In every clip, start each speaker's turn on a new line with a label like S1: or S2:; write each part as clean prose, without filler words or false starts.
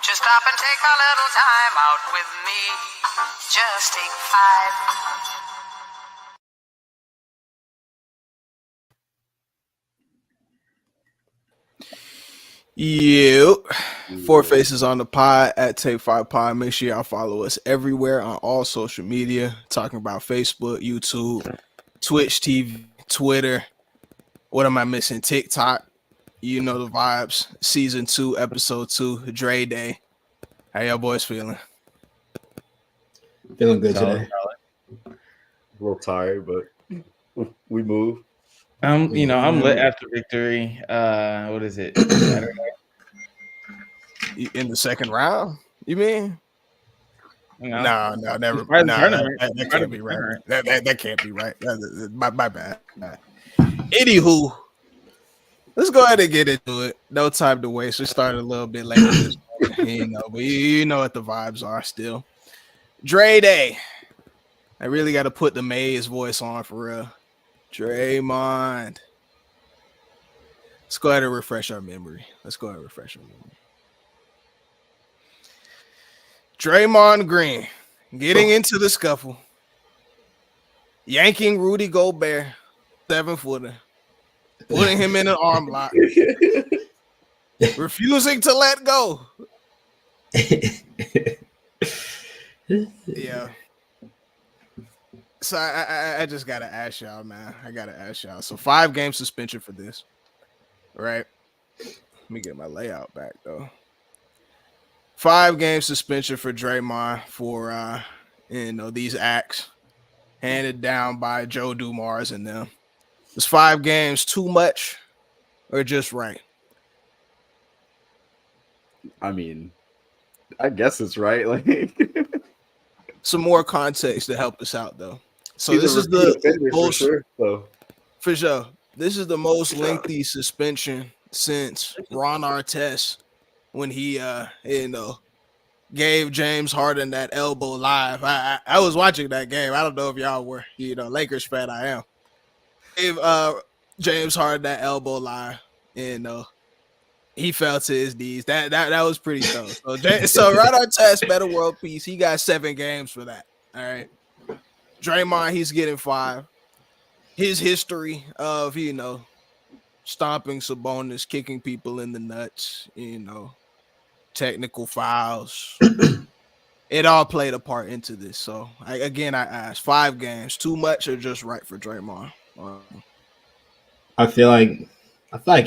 S1: Just stop and take a little time out with me. Just take 5.
S2: You, Four Faces on the Pod at Take 5 Pod. Make sure y'all follow us everywhere on all social media. Talking about Facebook, YouTube, Twitch TV, Twitter. What am I missing? TikTok. You know the vibes. Season 2, episode 2, Dray Day. How y'all boys feeling?
S3: Feeling good today.
S4: A little tired, but we move.
S5: I'm lit after victory. What is it?
S2: In the second round? You mean? No, never.
S5: Right,
S2: No, that can't be right. That can't be right. My bad. Anywho, let's go ahead and get into it. No time to waste. We started a little bit later this morning, but you know what the vibes are still. Dray Day. I really got to put the Maze voice on for real. Draymond. Let's go ahead and refresh our memory. Draymond Green getting into the scuffle, yanking Rudy Gobert, 7-footer, putting him in an arm lock, refusing to let go. Yeah. So I just gotta ask y'all, man. So 5-game suspension for this, right? Let me get my layout back though. 5-game suspension for Draymond for these acts handed down by Joe Dumars and them. Was 5 games too much or just right?
S4: I mean, I guess it's right. Like
S2: some more context to help us out though. So this is the most for sure. This is the most lengthy suspension since Ron Artest when he gave James Harden that elbow live. I was watching that game. I don't know if y'all were, Lakers fan. I am. Gave James Harden that elbow live, and he fell to his knees. That was pretty tough. So Ron Artest, better world peace. He got 7 games for that. All right. Draymond, he's getting 5. His history of stomping Sabonis, kicking people in the nuts, technical fouls. It all played a part into this. So I asked, 5 games, too much or just right for Draymond?
S3: I feel like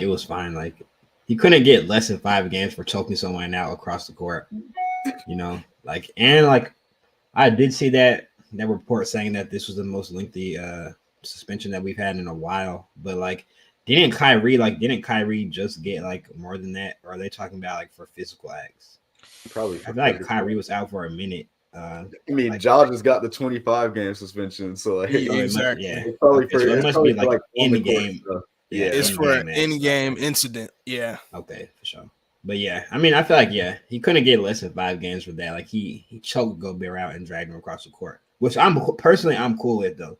S3: it was fine. Like he couldn't get less than 5 games for choking someone out across the court. I did see that report saying that this was the most lengthy suspension that we've had in a while. But didn't Kyrie just get more than that? Or are they talking about for physical acts?
S4: Probably.
S3: I feel like Kyrie was out for a minute.
S4: Ja just got the 25-game suspension, so
S2: exactly.
S4: It's probably
S3: okay, so it must be in the game.
S4: Yeah,
S2: it's for an in-game incident. Yeah.
S3: Okay, for sure. But yeah, I mean, I feel like he couldn't get less than 5 games for that. He choked Gobert out and dragged him across the court, which I'm cool with though.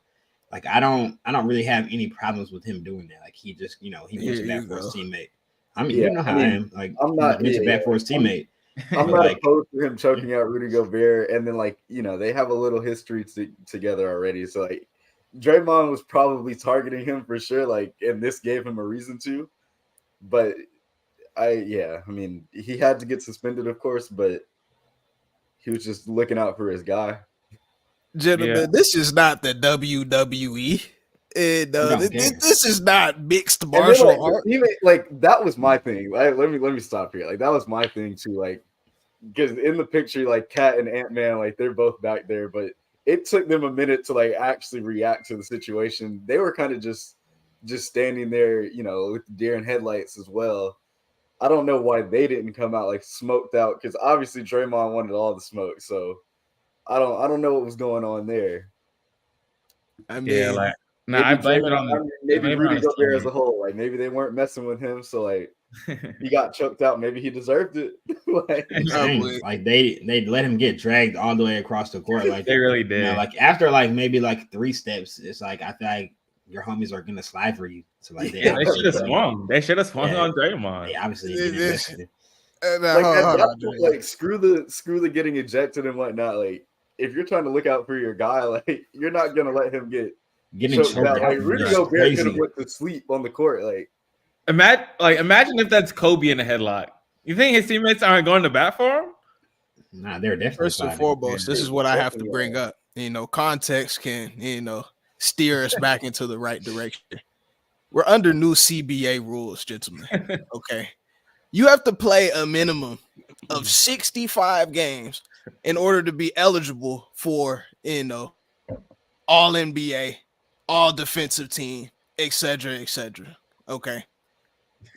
S3: I don't really have any problems with him doing that. He just he wants it back for his teammate. I mean, how I am.
S4: I'm not
S3: it back for his teammate.
S4: I'm not opposed to him choking out Rudy Gobert, and then they have a little history together already. So Draymond was probably targeting him for sure, and this gave him a reason to. But I mean, he had to get suspended, of course, but he was just looking out for his guy.
S2: Gentlemen, This is not the WWE. This is not mixed martial arts.
S4: Even that was my thing. Let me stop here. That was my thing too. Because in the picture, Cat and Ant-Man, they're both back there, but it took them a minute to actually react to the situation. They were kind of just standing there, with deer in headlights as well. I don't know why they didn't come out smoked out, because obviously Draymond wanted all the smoke. So I don't know what was going on there.
S2: I mean,
S5: I blame it on
S4: maybe Rudy Gobert as a whole. Maybe they weren't messing with him, so he got choked out. Maybe he deserved it.
S3: They let him get dragged all the way across the court.
S5: They really did.
S3: After maybe 3 steps, it's I feel like your homies are gonna slide for you. So
S5: they should have swung. They should have swung on Draymond.
S3: They obviously didn't.
S4: Like
S2: hold
S4: at
S2: on,
S4: that
S2: Dre.
S4: point, like screw the getting ejected and whatnot. Like if you're trying to look out for your guy, like you're not gonna let him get
S3: Getting
S4: choked out. Like Rudy
S3: is
S4: Gobert could have
S3: crazy.
S4: went to sleep on the court. Like
S5: Imagine if that's Kobe in a headlock. You think his teammates aren't going to bat for him?
S3: Nah, they're definitely
S2: First and
S3: sliding.
S2: foremost, this is what I have to
S4: Definitely
S2: bring up. Context can, steer us back into the right direction. We're under new CBA rules, gentlemen. Okay. You have to play a minimum of 65 games in order to be eligible for, all NBA, all defensive team, etc., etc. Okay.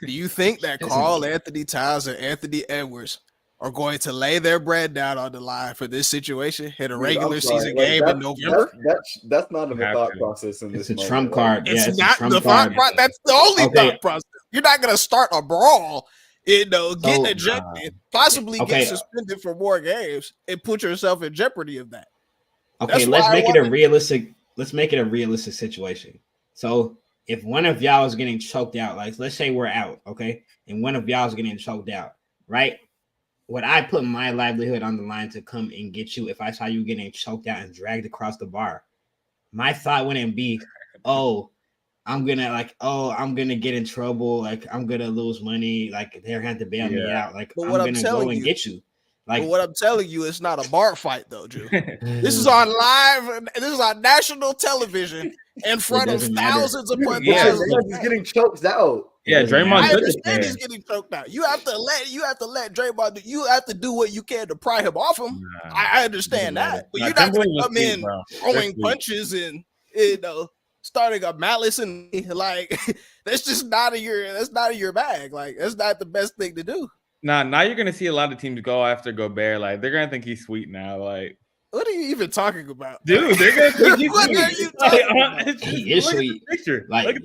S2: Do you think that Carl Anthony Towns and Anthony Edwards are going to lay their bread down on the line for this situation in a regular season game in November?
S4: That's not in the thought process in
S3: It's
S4: this
S3: a
S4: moment.
S3: trump card.
S2: It's
S3: it's
S2: not
S3: a trump
S2: the
S3: card.
S2: thought. That's the only
S3: Okay.
S2: thought process. You're not going to start a brawl, get ejected, possibly get suspended for more games, and put yourself in jeopardy of that.
S3: Okay, let's make it a realistic. Let's make it a realistic situation. So if one of y'all is getting choked out, like let's say we're out, okay, and one of y'all is getting choked out, right? Would I put my livelihood on the line to come and get you if I saw you getting choked out and dragged across the bar? My thought wouldn't be, I'm gonna get in trouble, like I'm gonna lose money, like they're going to bail me out, like I'm gonna go and get you. Like,
S2: but what I'm telling you, it's not a bar fight though, Drew. This is on live. This is on national television in front of thousands of people.
S4: He's getting choked out.
S5: Yeah, Draymond.
S2: I understand he's getting choked out. You have to let Draymond. You have to do what you can to pry him off him. I understand that, but you're not going to come in throwing punches and starting a malice and like that's just not in your bag. Like that's not the best thing to do.
S5: Now you're gonna see a lot of teams go after Gobert. Like they're gonna think he's sweet now. Like,
S2: what are you even talking about,
S5: dude? They're gonna think he's
S2: what
S5: sweet.
S2: are you talking about?
S3: He is sweet.
S5: Picture.
S3: Like,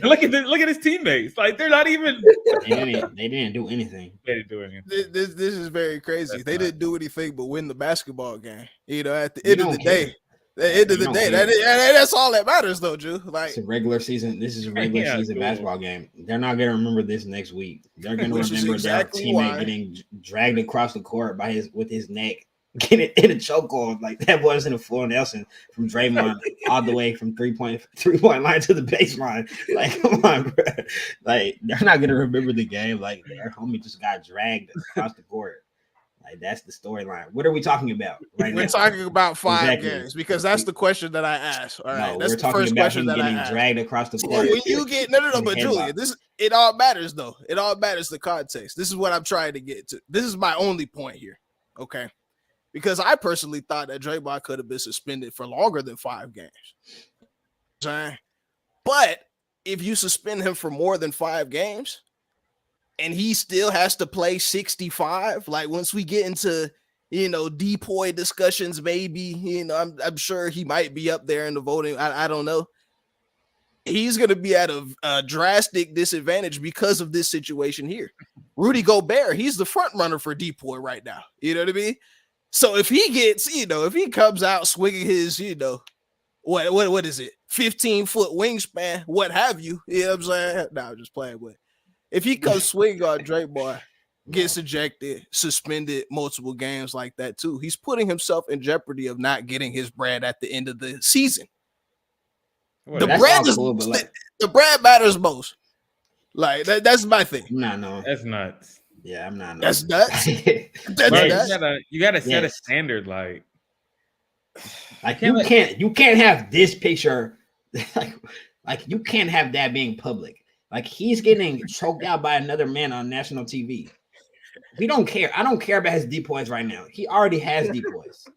S5: look at his teammates. Like they're not even.
S3: They didn't do anything.
S5: They didn't do anything.
S2: This is very crazy. They didn't do anything but win the basketball game. At the end of the day. That's all that matters, though, Drew. Like
S3: it's a regular season. This is a regular season basketball game. They're not gonna remember this next week. They're gonna remember their teammate getting dragged across the court with his neck, getting in a chokehold. Like that wasn't a full Nelson from Draymond all the way from 3-point line to the baseline. Like, come on, bro. Like they're not gonna remember the game. Like their homie just got dragged across the court. Like that's the storyline. What are we talking about right now?
S2: We're talking about 5 games because that's the question that I asked. All right, that's the first question that I asked.
S3: Dragged across the court.
S2: When you get but Julian, it all matters though. It all matters the context. This is what I'm trying to get to. This is my only point here. Okay, because I personally thought that Draymond could have been suspended for longer than 5 games. But if you suspend him for more than 5 games. And he still has to play 65. Like once we get into, depoy discussions, maybe, I'm sure he might be up there in the voting. I don't know. He's going to be at a drastic disadvantage because of this situation here. Rudy Gobert, he's the front runner for depoy right now. You know what I mean? So if he gets, if he comes out swinging his, what is it? 15-foot wingspan, what have you? You know what I'm saying? No, I'm just playing with. If he comes swinging on Draymond, gets ejected, suspended multiple games like that too, he's putting himself in jeopardy of not getting his bread at the end of the season.
S3: Well, the
S2: bread matters most. Like that's my thing.
S3: No,
S5: that's nuts.
S3: Yeah, I'm not.
S2: That's nuts. That's
S5: nuts. You gotta set a standard. Like
S3: you can't have this picture. like you can't have that being public. Like he's getting choked out by another man on national TV. We don't care. I don't care about his depoys right now. He already has depoys.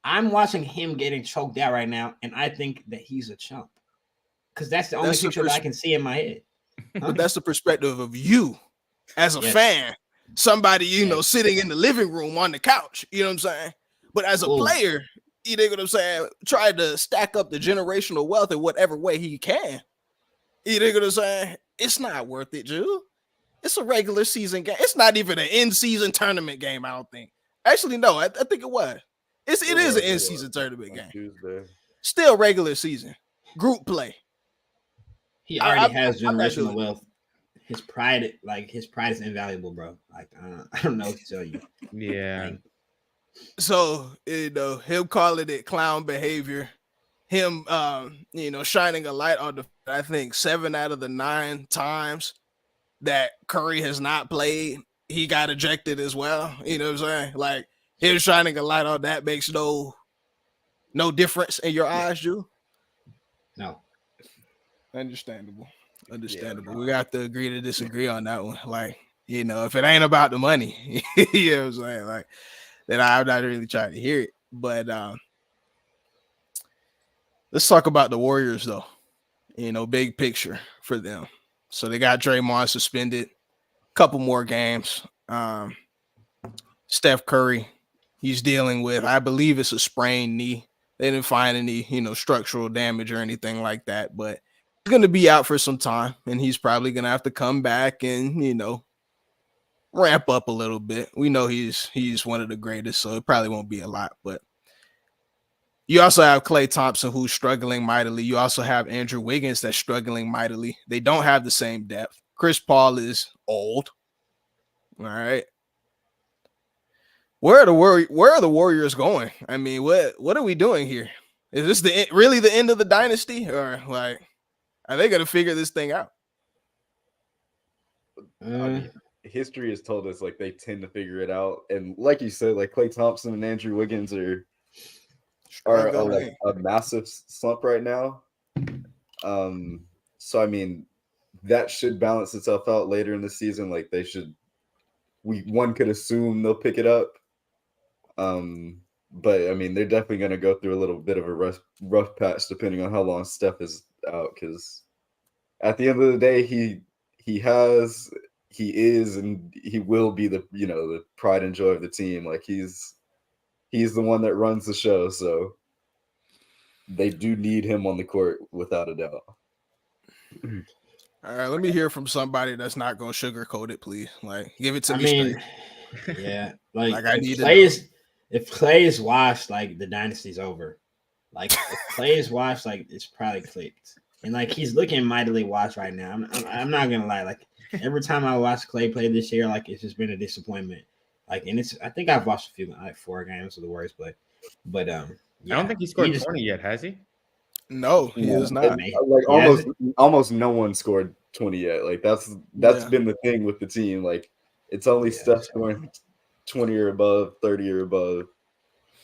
S3: I'm watching him getting choked out right now, and I think that he's a chump. Because that's the only picture that I can see in my head.
S2: But that's the perspective of you as a fan. Somebody, sitting in the living room on the couch. You know what I'm saying? But as a player, you know what I'm saying? Try to stack up the generational wealth in whatever way he can. You know what I'm saying? It's not worth it, Drew. It's a regular season game. It's not even an in-season tournament game, I don't think. Actually, no, I think it was. It is an in-season tournament game. Tuesday. Still regular season. Group play.
S3: He already has generational wealth. his pride is invaluable, bro. Like I don't know what to tell you.
S5: Yeah.
S3: Like,
S2: So, him calling it clown behavior, him, shining a light on I think 7 out of the 9 times that Curry has not played, he got ejected as well. You know what I'm saying? Like, him shining a light on that makes no difference in your eyes, Drew.
S3: no.
S2: Understandable.
S4: Yeah,
S2: We got to agree to disagree on that one. Like, if it ain't about the money, you know what I'm saying? Like, then I'm not really trying to hear it. But let's talk about the Warriors, though. Big picture for them. So they got Draymond suspended, couple more games. Steph Curry, he's dealing with, I believe it's a sprained knee. They didn't find any, structural damage or anything like that, but he's going to be out for some time, and he's probably going to have to come back and, ramp up a little bit. We know he's one of the greatest, so it probably won't be a lot, but you also have Klay Thompson, who's struggling mightily. You also have Andrew Wiggins that's struggling mightily. They don't have the same depth. Chris Paul is old. All right. Where are the Warriors going? I mean, what are we doing here? Is this really the end of the dynasty, or like, are they going to figure this thing out?
S4: I mean, history has told us like they tend to figure it out, and like you said, like Klay Thompson and Andrew Wiggins are a massive slump right now. So I mean, that should balance itself out later in the season. Like one could assume they'll pick it up. But I mean, they're definitely going to go through a little bit of a rough patch depending on how long Steph is out. Because at the end of the day, he is, and he will be the pride and joy of the team. Like he's the one that runs the show. So they do need him on the court without a doubt.
S2: All right, let me hear from somebody that's not going to sugarcoat it, please. Like, give it to me straight.
S3: Yeah, like
S2: I need
S3: if Klay is washed, like the dynasty's over. Like if Klay is washed, like it's probably clicked. And like he's looking mightily washed right now. I'm not gonna lie. Like every time I watch Klay play this year, like it's just been a disappointment. Like, and I think I've watched a few, like 4 games of the Warriors play, but yeah.
S5: I don't think he scored 20 yet, has he?
S2: No, he is not.
S4: Like almost no one scored 20 yet. Like that's been the thing with the team. Like it's only Steph scoring 20 or above, 30 or above.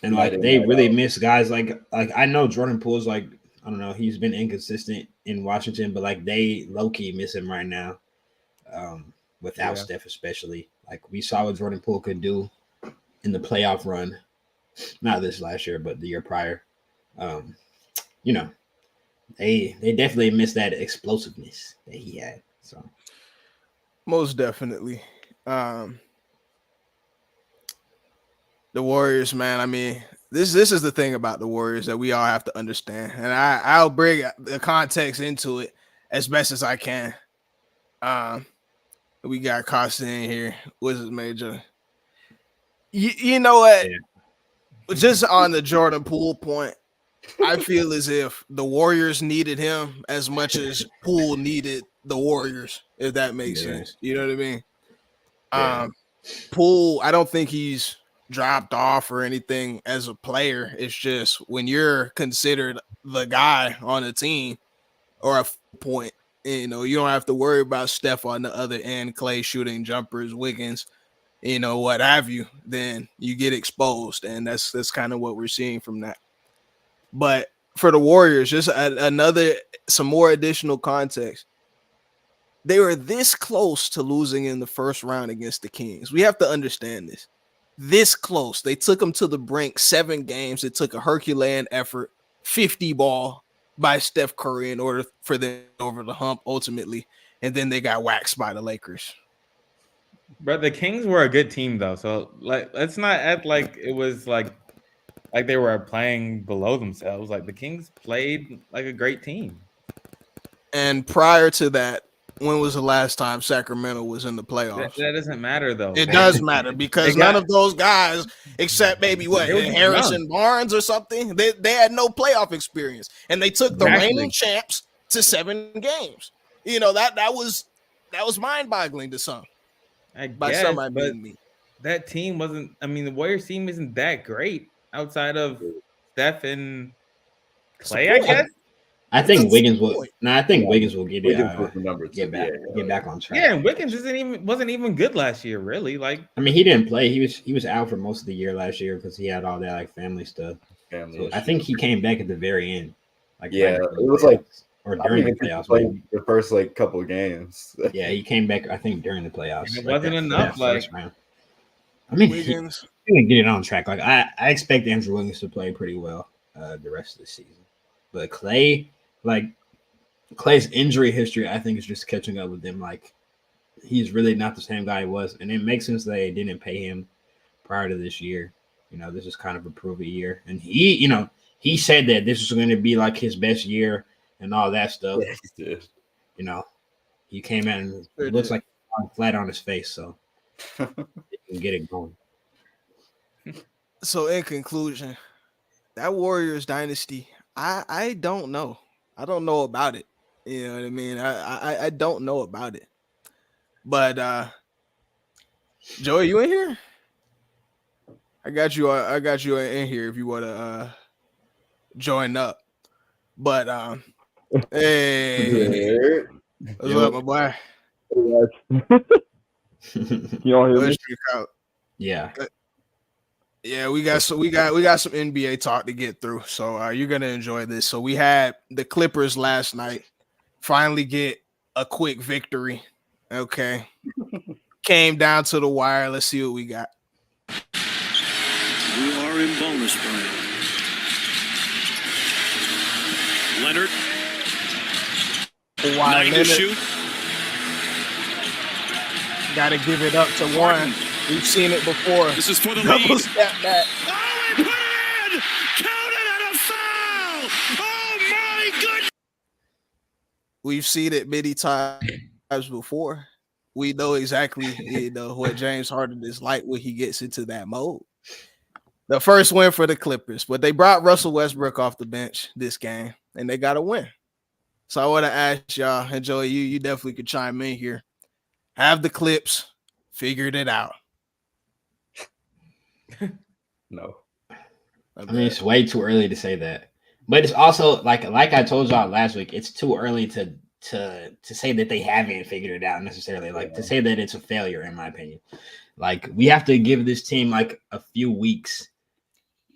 S3: And like they really miss guys like I know Jordan Poole's like, I don't know, he's been inconsistent in Washington, but like they low-key miss him right now. Without Steph especially. Like we saw what Jordan Poole could do in the playoff run. Not this last year, but the year prior. They definitely missed that explosiveness that he had. So
S2: most definitely. The Warriors, man. I mean, this is the thing about the Warriors that we all have to understand, and I'll bring the context into it as best as I can. We got Costa in here. Wizards Major. You know what? Yeah. Just on the Jordan Poole point, I feel as if the Warriors needed him as much as Poole needed the Warriors, if that makes sense. You know what I mean? Yeah. Poole, I don't think he's dropped off or anything as a player. It's just when you're considered the guy on a team or a point, you don't have to worry about Steph on the other end, Klay shooting jumpers, Wiggins, what have you, then you get exposed. And that's kind of what we're seeing from that. But for the Warriors, just some more additional context. They were this close to losing in the first round against the Kings. We have to understand this. This close. They took them to the brink 7 games. It took a Herculean effort, 50 ball by Steph Curry in order for them over the hump ultimately. And then they got waxed by the Lakers.
S5: But the Kings were a good team, though. So let's not act like it was like they were playing below themselves. Like the Kings played like a great team.
S2: And prior to that, when was the last time Sacramento was in the playoffs?
S5: That doesn't matter, though.
S2: It does matter because none of those guys, except maybe Harrison Barnes or something, they had no playoff experience, and they took the reigning champs to 7 games. That was that was mind-boggling to some.
S5: I
S2: By
S5: guess,
S2: some, I
S5: but
S2: mean me.
S5: that team wasn't. I mean, the Warriors team isn't that great outside of Steph and Clay. I guess.
S3: I think
S2: That's
S3: Wiggins
S2: the
S3: will.
S2: point.
S3: No, I think Wiggins will
S4: Wiggins put the number two.
S3: Get back on track.
S5: Yeah, and Wiggins wasn't even good last year. Really, like
S3: I mean, he didn't play. He was out for most of the year last year because he had all that like family stuff. So I think he came back at the very end. Like
S4: yeah,
S3: right
S4: it was like
S3: or
S4: I don't
S3: during the
S4: even think he
S3: playoffs.
S4: played
S3: Maybe.
S4: the first like couple of games.
S3: Yeah, he came back. I think during the playoffs.
S5: and it
S3: like
S5: wasn't
S3: that
S5: enough. Like
S3: first round. I mean,
S2: Wiggins.
S3: he can get it on track. Like I expect Andrew Wiggins to play pretty well the rest of the season. But Clay, like Clay's injury history, I think is just catching up with them. Like he's really not the same guy he was, and it makes sense they didn't pay him prior to this year. You know, this is kind of a prove-it year, and he said that this was going to be like his best year and all that stuff.
S4: Yeah, he did.
S3: You know, he came in and
S2: Sure
S3: it looks
S2: did.
S3: like flat on his face, so he can get it going.
S2: So in conclusion, that Warriors dynasty, I don't know. I don't know about it. You know what I mean? I don't know about it. But Joey, you in here? I got you in here if you want to join up. But hey, what's up, my boy?
S6: You all hear me?
S2: Let's check out.
S3: Yeah.
S2: Yeah, we got some NBA talk to get through. So you're gonna enjoy this. So we had the Clippers last night finally get a quick victory. Okay. Came down to the wire. Let's see what we got.
S7: We are in bonus time. Leonard.
S2: Kawhi
S7: 9 to
S2: Leonard,
S7: shoot.
S2: gotta give it up to one. We've seen it before.
S7: This is for the
S2: Double
S7: lead.
S2: step back.
S7: Oh, he put it in! Counted and a foul! Oh, my goodness!
S2: We've seen it many times before. We know exactly what James Harden is like when he gets into that mode. The first win for the Clippers, but they brought Russell Westbrook off the bench this game, and they got a win. So I want to ask y'all, and Joey, you definitely could chime in here. Have the Clips figured it out?
S4: No.
S3: I mean, it's way too early to say that. But it's also like I told y'all last week, it's too early to say that they haven't figured it out necessarily. Like to say that it's a failure, in my opinion. Like we have to give this team like a few weeks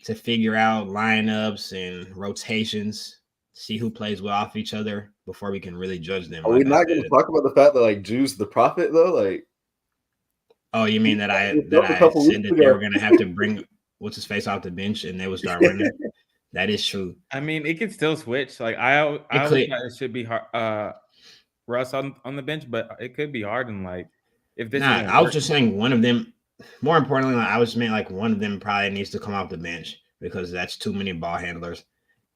S3: to figure out lineups and rotations, see who plays well off each other before we can really judge them.
S4: Are we not going to talk about the fact that like Juice the prophet though? Like,
S3: oh, you mean that I said that they were going to have to bring what's his face off the bench and they would start running? That is true.
S5: I mean, it could still switch. Like I always thought it should be Russ on the bench, but it could be Harden. Like if this,
S3: I was just saying one of them. More importantly, I was saying like one of them probably needs to come off the bench because that's too many ball handlers,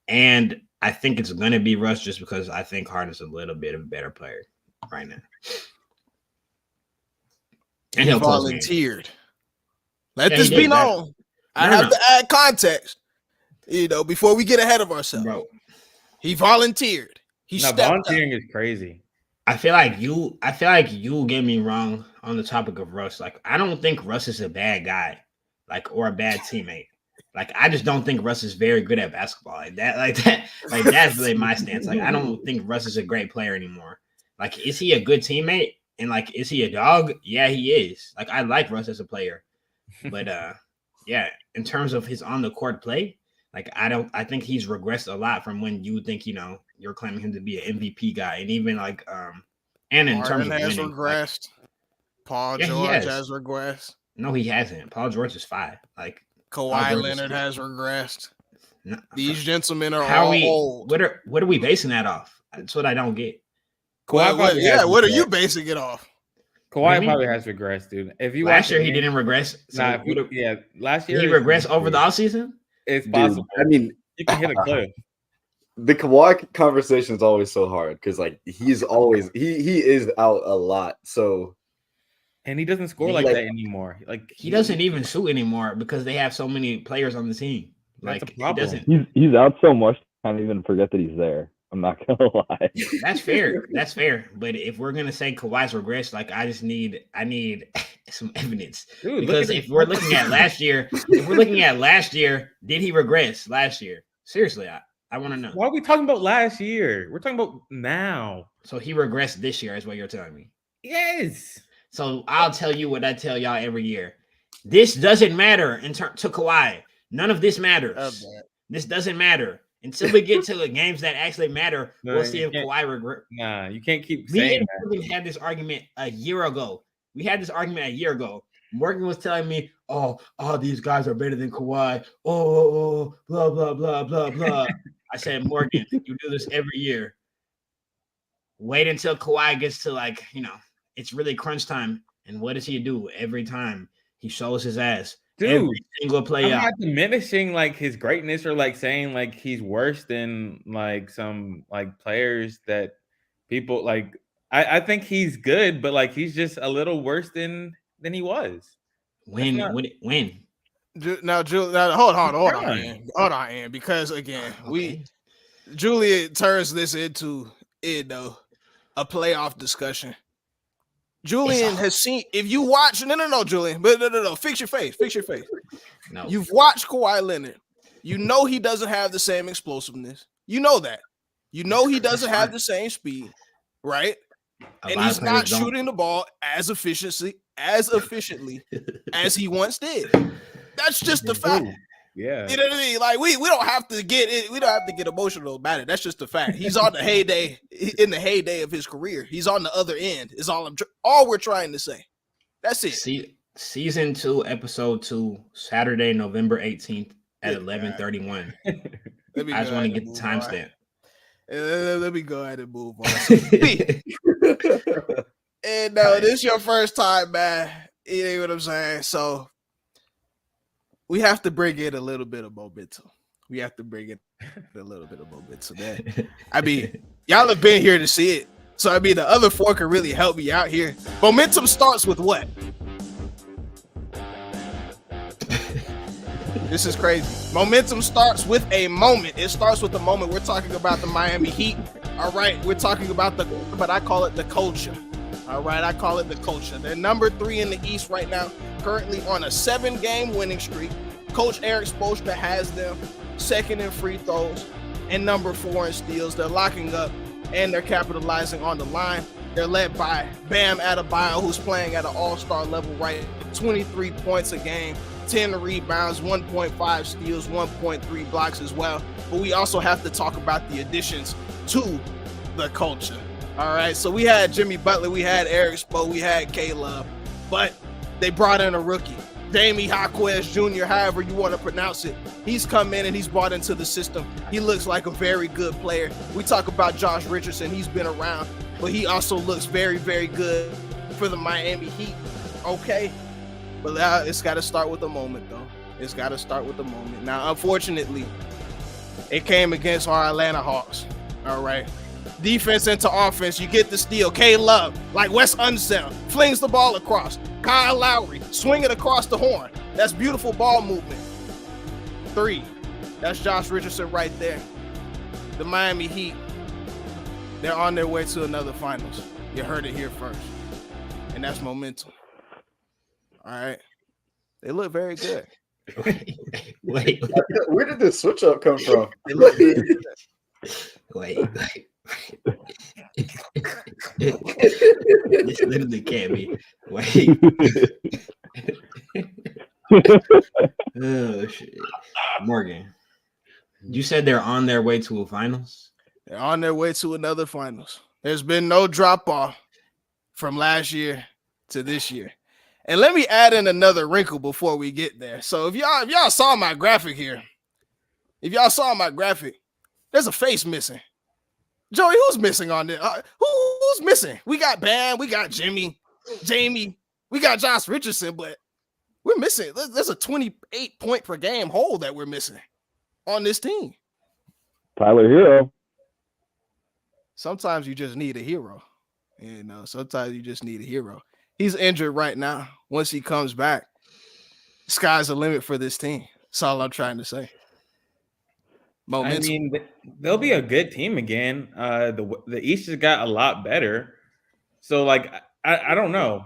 S3: and I think it's going to be Russ just because I think Harden's a little bit of a better player right now. And
S2: He volunteered. Let this
S3: he
S2: be
S3: did.
S2: known. I have to add context, before we get ahead of ourselves.
S3: Bro,
S2: he volunteered.
S5: Volunteering is crazy.
S3: I feel like you get me wrong on the topic of Russ. Like, I don't think Russ is a bad guy, like, or a bad teammate. Like, I just don't think Russ is very good at basketball. Like that's really my stance. Like, I don't think Russ is a great player anymore. Like, is he a good teammate? And like, is he a dog? Yeah, he is. Like, I like Russ as a player, but yeah, in terms of his on the court play, like, I think he's regressed a lot from when you think, you're claiming him to be an MVP guy. And even like, and in terms of
S2: has
S3: winning,
S2: regressed.
S3: Like,
S2: Paul George has regressed.
S3: No, he hasn't. Paul George is 5. Like,
S2: Kawhi Leonard has regressed. No, these gentlemen are old.
S3: What are we basing that off? That's what I don't get.
S2: What are you basing it off?
S5: Kawhi probably has regressed, dude. If you
S3: last year he didn't regress. So
S5: last year
S3: he regressed over the offseason.
S5: It's possible.
S4: I mean,
S5: you can hit a cliff.
S4: The Kawhi conversation is always so hard because like he's always he is out a lot. So
S5: and he doesn't score like that anymore. Like
S3: he doesn't even shoot anymore because they have so many players on the team.
S5: That's
S3: like
S5: a problem.
S6: He's out so much, I can't even forget that he's there. I'm not gonna lie.
S3: That's fair. That's fair. But if we're gonna say Kawhi's regressed, like I need some evidence.
S5: Dude,
S3: Because if we're looking at last year, did he regress last year? Seriously, I want to know.
S5: Why are we talking about last year? We're talking about now.
S3: So he regressed this year, is what you're telling me.
S5: Yes.
S3: So I'll tell you what I tell y'all every year. This doesn't matter to Kawhi. None of this matters. This doesn't matter. Until we get to the games that actually matter, we'll see if Kawhi regrets.
S5: Nah, you can't keep saying that.
S3: We had this argument a year ago. Morgan was telling me, oh, all these guys are better than Kawhi. Oh, blah, blah, blah, blah, blah. I said, Morgan, you do this every year. Wait until Kawhi gets to it's really crunch time. And what does he do every time? He shows his ass.
S5: Dude,
S3: every single play
S5: I'm
S3: out.
S5: not diminishing his greatness or saying he's worse than some players that people like. I think he's good, but he's just a little worse than he was.
S3: When?
S2: Now, hold on, Ian, because again, Julian turns this into a playoff discussion. Julian has seen, if you watch, no, Julian, but no, fix your face. No. You've watched Kawhi Leonard. You know he doesn't have the same explosiveness. You know that. You know he doesn't have the same speed, right? And he's not shooting the ball as efficiently as he once did. That's just the fact.
S5: Yeah.
S2: You know what I mean? We don't have to get emotional about it. That's just the fact. He's on the heyday of his career. He's on the other end. Is all we're trying to say. That's it.
S3: Season 2, episode 2, Saturday, November 18th at 11:31. I just want to get the timestamp.
S2: Let me go ahead and move on. And this is your first time, man. You know what I'm saying? So we have to bring in a little bit of momentum. Man. I mean, y'all have been here to see it. So, the other four can really help me out here. Momentum starts with what? This is crazy. Momentum starts with a moment. It starts with the moment. We're talking about the Miami Heat. All right. We're talking about but I call it the culture. All right. I call it the culture. They're number 3 in the East right now, currently on a 7-game winning streak. Coach Eric Spoelstra has them second in free throws and number 4 in steals. They're locking up and they're capitalizing on the line. They're led by Bam Adebayo, who's playing at an all-star level, right? 23 points a game, 10 rebounds, 1.5 steals, 1.3 blocks as well. But we also have to talk about the additions to the culture. All right, so we had Jimmy Butler, we had Eric Spo, we had K-Love, but they brought in a rookie, Damie Jaquez Jr., however you want to pronounce it. He's come in and he's brought into the system. He looks like a very good player. We talk about Josh Richardson. He's been around, but he also looks very, very good for the Miami Heat. Okay, but now it's got to start with the moment, though. It's got to start with the moment. Now, unfortunately, it came against our Atlanta Hawks. All right. Defense into offense, you get the steal. K-Love, like Wes Unseld, flings the ball across. Kyle Lowry, swing it across the horn. That's beautiful ball movement. 3. That's Josh Richardson right there. The Miami Heat, they're on their way to another finals. You heard it here first. And that's momentum. All right. They look very good.
S3: Wait.
S4: Where did this switch up come from?
S3: Wait. This literally can't be. Wait. Oh shit. Morgan, you said they're on their way to a finals?
S2: They're on their way to another finals. There's been no drop off from last year to this year. And let me add in another wrinkle before we get there. So if y'all saw my graphic here, there's a face missing. Joey, who's missing on this? Who's missing? We got Bam, we got Jamie, we got Josh Richardson, but we're missing. There's a 28 point per game hole that we're missing on this team.
S6: Tyler Hero.
S2: Sometimes you just need a hero. Sometimes you just need a hero. He's injured right now. Once he comes back, sky's the limit for this team. That's all I'm trying to say. momentum.
S5: I mean, they'll be a good team again. The East has got a lot better. So, like, I don't know.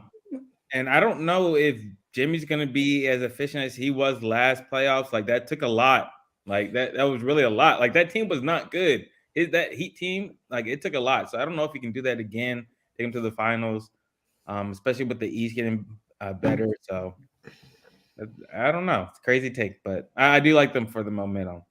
S5: And I don't know if Jimmy's going to be as efficient as he was last playoffs. Like, that took a lot. Like, that was really a lot. Like, that team was not good. That Heat team, like, it took a lot. So, I don't know if he can do that again, take him to the finals, especially with the East getting better. So, I don't know. It's a crazy take, but I do like them for the momentum.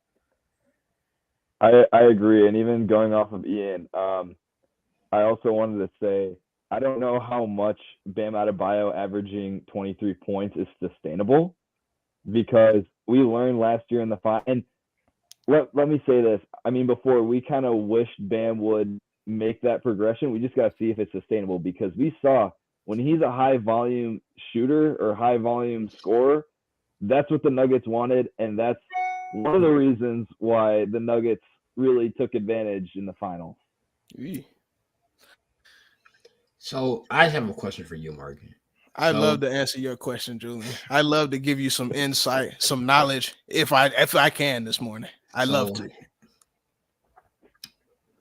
S6: I agree. And even going off of Ian, I also wanted to say, I don't know how much Bam Adebayo averaging 23 points is sustainable, because we learned last year in the final. And let me say this. I mean, before, we kind of wished Bam would make that progression. We just got to see if it's sustainable, because we saw when he's a high volume shooter or high volume scorer, that's what the Nuggets wanted. And that's one of the reasons why the Nuggets really took advantage in the finals.
S3: So I have a question for you, Morgan.
S2: I'd love to answer your question, Julian. I'd love to give you some insight, some knowledge, if I can this morning. I'd love to.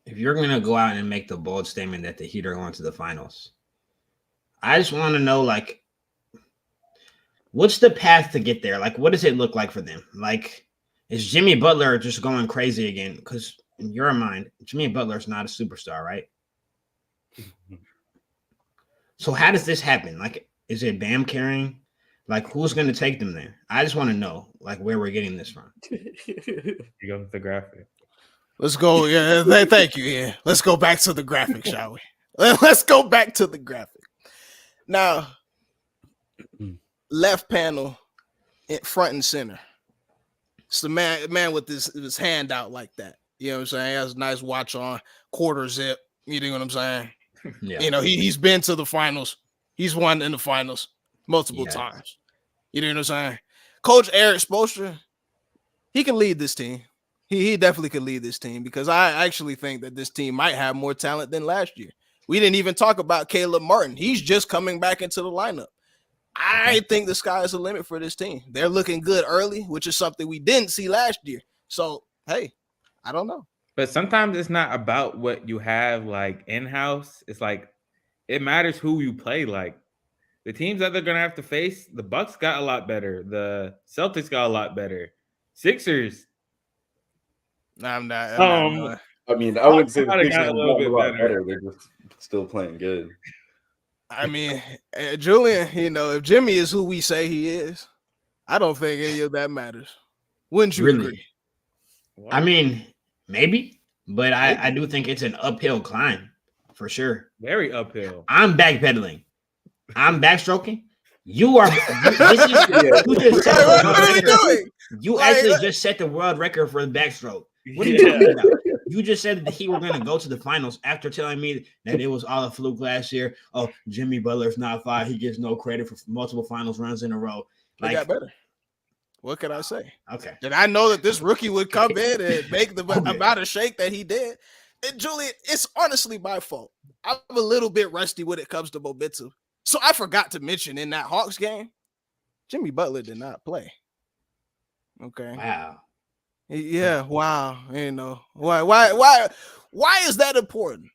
S3: If you're gonna go out and make the bold statement that the Heat are going to the finals, I just want to know, like, what's the path to get there? Like, what does it look like for them? Like, is Jimmy Butler just going crazy again? Because in your mind, Jimmy Butler's not a superstar, right? So how does this happen? Like, is it Bam carrying? Like, who's going to take them there? I just want to know, like, where we're getting this from.
S5: You go with the graphic.
S2: Let's go. Yeah, thank you. Yeah, let's go back to the graphic, shall we? Let's go back to the graphic. Now, left panel, front and center. It's the man with his hand out like that. You know what I'm saying? He has a nice watch on, quarter zip. You know what I'm saying?
S3: Yeah.
S2: You know, he's been to the finals. He's won in the finals multiple times. You know what I'm saying? Coach Eric Spoelstra, he can lead this team. He definitely could lead this team, because I actually think that this team might have more talent than last year. We didn't even talk about Caleb Martin. He's just coming back into the lineup. I think the sky is the limit for this team. They're looking good early, which is something we didn't see last year. So, hey, I don't know.
S5: But sometimes it's not about what you have, like, in-house. It's like, it matters who you play. Like, the teams that they're going to have to face, the Bucks got a lot better. The Celtics got a lot better. Sixers.
S2: I'm not.
S4: I mean, I wouldn't say the
S5: got
S4: Sixers
S5: a
S4: have
S5: little
S4: gotten
S5: bit
S4: a lot
S5: better.
S4: better. They're just still playing good.
S2: I mean, Julian, you know, if Jimmy is who we say he is, I don't think any of that matters. Wouldn't you agree?
S3: I mean, maybe, but I do think it's an uphill climb for sure.
S5: Very uphill.
S3: I'm backpedaling. I'm backstroking. You are. You actually just set the world record for the backstroke. What are you talking about? You just said that the Heat were going to go to the finals after telling me that it was all a fluke last year. Oh, Jimmy Butler's not fine. He gets no credit for multiple finals runs in a row.
S2: Like, they got better. What can I say?
S3: Okay.
S2: Did I know that this rookie would come in and make the amount of shake that he did? And Julian, it's honestly my fault. I'm a little bit rusty when it comes to momentum. So I forgot to mention in that Hawks game, Jimmy Butler did not play. Okay.
S3: Wow.
S2: Yeah. Wow. You know why is that important?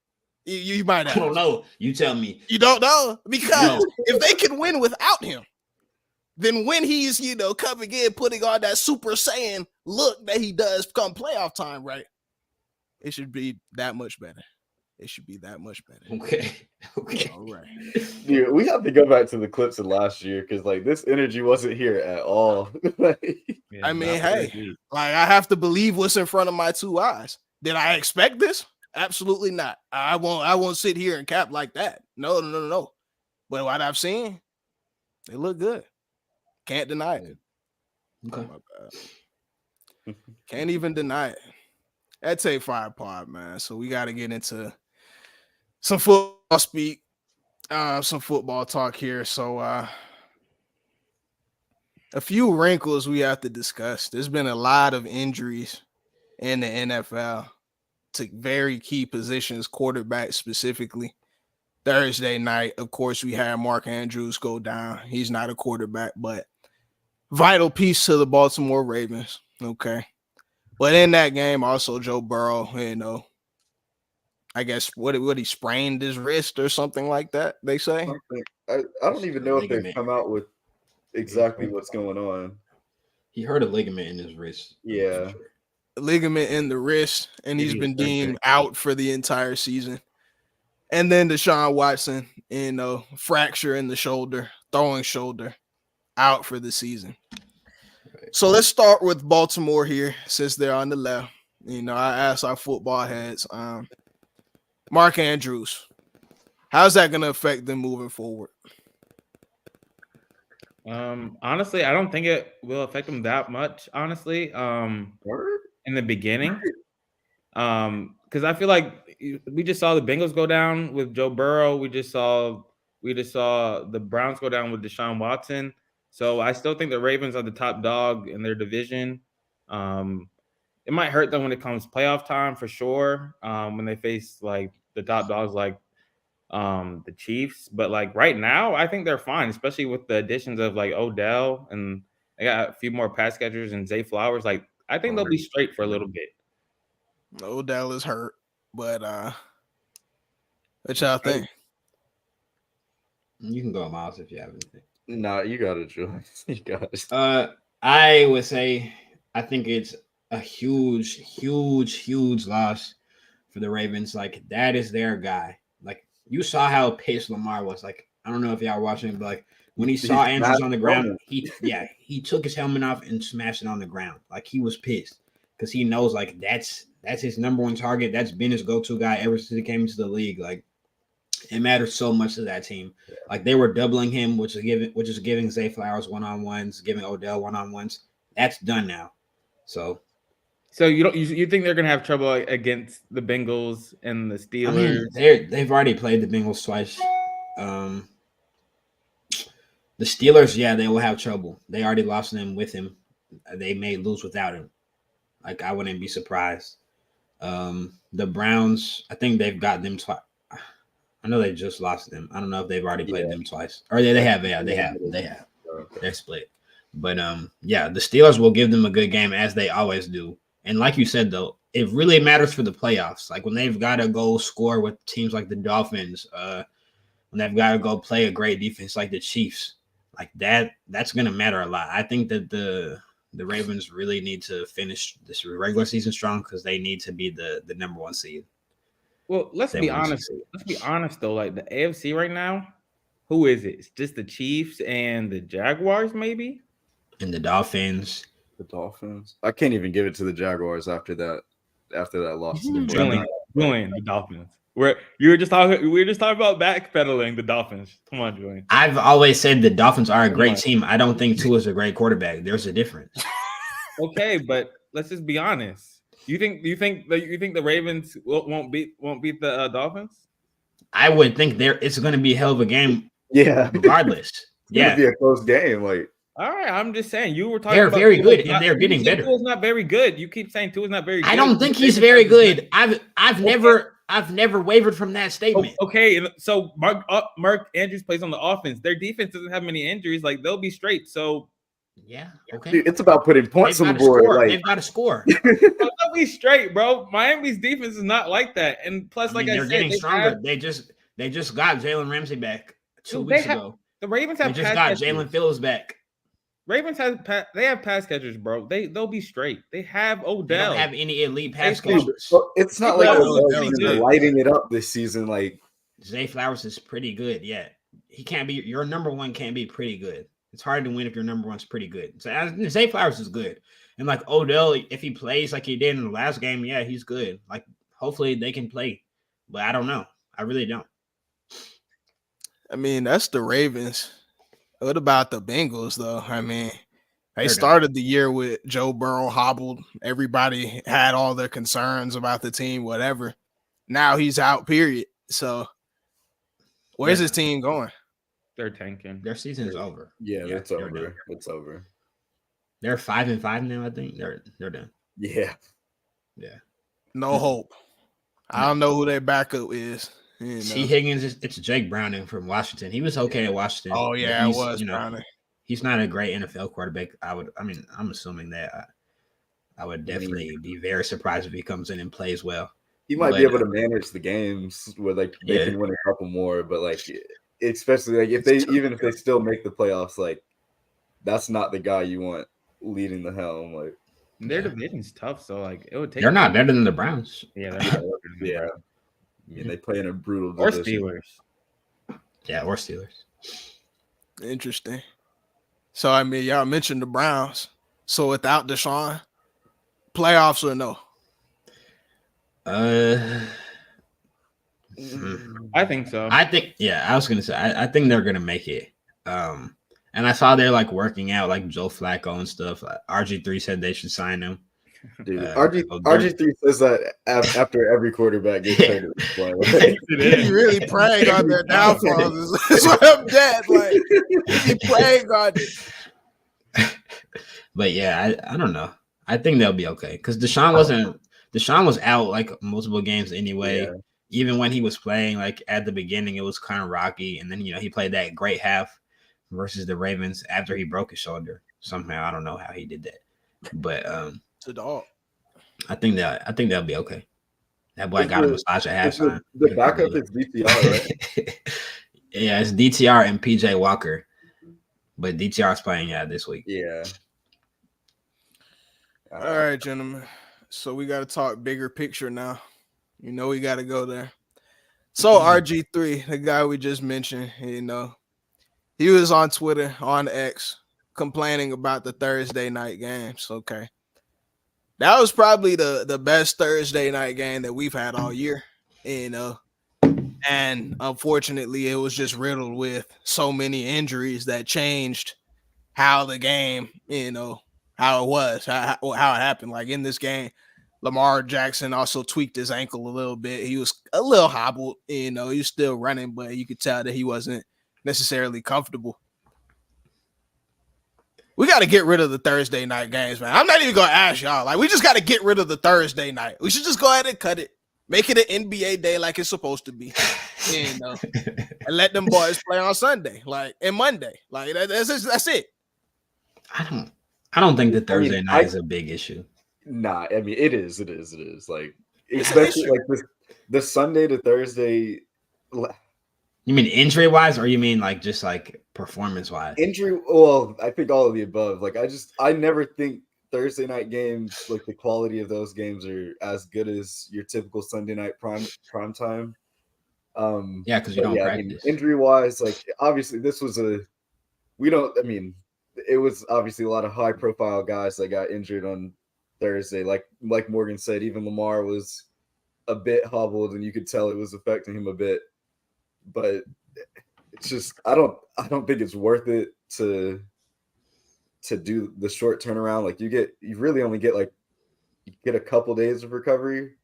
S2: You might ask.
S3: I don't know. You tell me.
S2: You don't know? Because if they can win without him, then when he's, you know, coming in, putting on that Super Saiyan look that he does come playoff time, right? It should be that much better. It should be that much better.
S3: Okay.
S2: All right.
S4: Dude, we have to go back to the clips of last year, because like this energy wasn't here at all.
S2: I mean, hey, like, I have to believe what's in front of my two eyes. Did I expect this? Absolutely not. I won't sit here and cap like that. No. But what I've seen, they look good. Can't deny it.
S3: Okay.
S2: Can't even deny it. That take 5 pod, man. So we got to get into some football speak, some football talk here. So a few wrinkles we have to discuss. There's been a lot of injuries in the NFL to very key positions, quarterback specifically. Thursday night, of course, we had Mark Andrews go down. He's not a quarterback, but vital piece to the Baltimore Ravens. Okay. But in that game, also Joe Burrow, I guess what he sprained his wrist or something like that. They say
S4: Something. I don't even know if they've
S3: Ligament.
S4: come out with exactly what's going on.
S3: He hurt a ligament in his wrist.
S4: Yeah.
S2: ligament in the wrist, and he's
S3: Maybe
S2: been
S3: it's okay.
S2: deemed out for the entire season. And then Deshaun Watson, fracture in the shoulder, throwing shoulder, out for the season. So let's start with Baltimore here, since they're on the left. I asked our football heads, Mark Andrews, how's that going to affect them moving forward?
S5: Honestly, I don't think it will affect them that much. Honestly, in the beginning, because I feel like we just saw the Bengals go down with Joe Burrow. We just saw the Browns go down with Deshaun Watson. So I still think the Ravens are the top dog in their division. It might hurt them when it comes playoff time for sure. When they face like the top dogs like the Chiefs, but like right now, I think they're fine, especially with the additions of like Odell, and they got a few more pass catchers and Zay Flowers. Like I think they'll be straight for a little bit.
S2: Odell is hurt, but what y'all think?
S3: You can go, Miles, if you have anything.
S4: Nah, you got it, Joe. You got it.
S3: I would say I think it's a huge loss for the Ravens. Like that is their guy. Like you saw how pissed Lamar was. Like I don't know if y'all watching, but like when he saw Andrews on the ground, he took his helmet off and smashed it on the ground. Like he was pissed because he knows like that's his number one target. That's been his go-to guy ever since he came into the league. Like it matters so much to that team. Like they were doubling him, which is giving Zay Flowers one-on-ones, giving Odell one-on-ones. That's done now. So
S5: you think they're gonna have trouble against the Bengals and the Steelers?
S3: I mean, they've already played the Bengals twice. The Steelers, yeah, they will have trouble. They already lost them with him. They may lose without him. Like I wouldn't be surprised. The Browns, I think they've got them twice. I know they just lost them. I don't know if they've already played them twice. Or they have. Yeah, they have. They're split. But the Steelers will give them a good game as they always do. And like you said, though, it really matters for the playoffs. Like when they've got to go score with teams like the Dolphins, when they've got to go play a great defense like the Chiefs, like that's going to matter a lot. I think that the Ravens really need to finish this regular season strong because they need to be the number one seed.
S5: Well, let's be honest. Let's be honest though. Like the AFC right now, who is it? It's just the Chiefs and the Jaguars, maybe,
S3: and the Dolphins.
S4: The Dolphins. I can't even give it to the Jaguars after that loss.
S5: Julian, the Dolphins. We were just talking about backpedaling the Dolphins. Come on, Julian.
S3: I've always said the Dolphins are a great team. I don't think Tua is a great quarterback. There's a difference.
S5: Okay, but let's just be honest. You think the Ravens won't beat the Dolphins?
S3: I would think it's going to be a hell of a game.
S4: Yeah,
S3: regardless.
S4: It's going to be a close game. Like,
S5: all right, I'm just saying you were talking.
S3: They're
S5: about
S3: very good, and they're getting better.
S5: Tua's not very good. You keep saying Tua's not very good.
S3: I don't think he's very good. I've never wavered from that statement.
S5: Okay, so Mark Andrews plays on the offense. Their defense doesn't have many injuries. Like they'll be straight. So.
S3: Yeah, okay.
S4: Dude, it's about putting points on the board. Like,
S3: they've got to score.
S5: They'll be straight, bro. Miami's defense is not like that. And plus,
S3: they're getting stronger. They just got Jalen Ramsey back 2 weeks ago.
S5: The Ravens have
S3: just got Jalen Phillips back.
S5: Ravens have pass catchers, bro. They'll be straight. They have Odell.
S3: They don't have any elite pass catchers.
S4: It's not like they're lighting it up this season. Like
S3: Zay Flowers is pretty good. Yeah, he can't be your number one. Can't be pretty good. It's hard to win if your number one's pretty good. So Zay Flowers is good. And like Odell, if he plays like he did in the last game, yeah, he's good. Like hopefully they can play. But I don't know. I really don't.
S2: I mean, that's the Ravens. What about the Bengals, though? I mean, they started the year with Joe Burrow hobbled. Everybody had all their concerns about the team, whatever. Now he's out, period. So where's his team going?
S5: They're tanking.
S3: Their season is over.
S4: Yeah, it's over. Done. It's over.
S3: They're 5-5 now. I think they're done.
S4: Yeah.
S2: No hope. I don't know who their backup is.
S3: T. Higgins, it's Jake Browning from Washington. He was okay at Washington.
S2: Oh yeah, it was Browning.
S3: He's not a great NFL quarterback. I'm assuming that. I would definitely be very surprised if he comes in and plays well.
S4: He might be able to manage the games where like they
S3: Yeah.
S4: can win a couple more, but like especially like if they still make the playoffs, like that's not the guy you want leading the helm. Like
S5: Their division's tough, so like it would take.
S3: They're not better than the Browns.
S5: Yeah, they're not better than the
S4: yeah.
S5: Browns.
S4: I mean, they play in a brutal
S5: Or
S4: division.
S5: Steelers.
S3: Yeah, or Steelers.
S2: Interesting. So I mean, y'all mentioned the Browns. So without Deshaun, playoffs or no?
S5: I think so.
S3: I think, I was gonna say, I think they're gonna make it. And I saw they're like working out like Joe Flacco and stuff. RG3 said they should sign him.
S4: Dude, RG3 says that after every quarterback gets traded.
S2: He really praying on their downfall. That's what I'm dead. Like he praying on it.
S3: But yeah, I don't know. I think they'll be okay because Deshaun was out like multiple games anyway.
S4: Yeah.
S3: Even when he was playing, like at the beginning, it was kind of rocky, and then he played that great half versus the Ravens after he broke his shoulder somehow. I don't know how he did that, but
S2: it's a dog.
S3: I think they'll be okay. That boy got a massage at halftime.
S4: The backup is DTR, right?
S3: Yeah, it's DTR and PJ Walker, but DTR is playing this week.
S4: Yeah.
S2: All right, gentlemen. So we got to talk bigger picture now. You know we got to go there. So RG3, the guy we just mentioned, he was on Twitter, on X, complaining about the Thursday night games. Okay. That was probably the best Thursday night game that we've had all year, and unfortunately it was just riddled with so many injuries that changed how the game, how it was, how it happened. Like in this game, Lamar Jackson also tweaked his ankle a little bit. He was a little hobbled, he was still running, but you could tell that he wasn't necessarily comfortable. We got to get rid of the Thursday night games, man. I'm not even going to ask y'all. Like, we just got to get rid of the Thursday night. We should just go ahead and cut it. Make it an NBA day like it's supposed to be. And let them boys play on Sunday, and Monday. Like, that's it.
S3: I don't think the Thursday night is a big issue.
S4: Nah, I mean, it is. Like, especially like the Sunday to Thursday.
S3: You mean injury-wise, or you mean like just like performance-wise?
S4: Injury, well, I think all of the above. Like, I never think Thursday night games, like the quality of those games are as good as your typical Sunday night prime time.
S3: Yeah, because you don't practice.
S4: I mean, injury-wise, like obviously this was it was obviously a lot of high-profile guys that got injured on Thursday. Like Morgan said, even Lamar was a bit hobbled, and you could tell it was affecting him a bit. But it's just I don't think it's worth it to do the short turnaround. Like you really only get a couple days of recovery.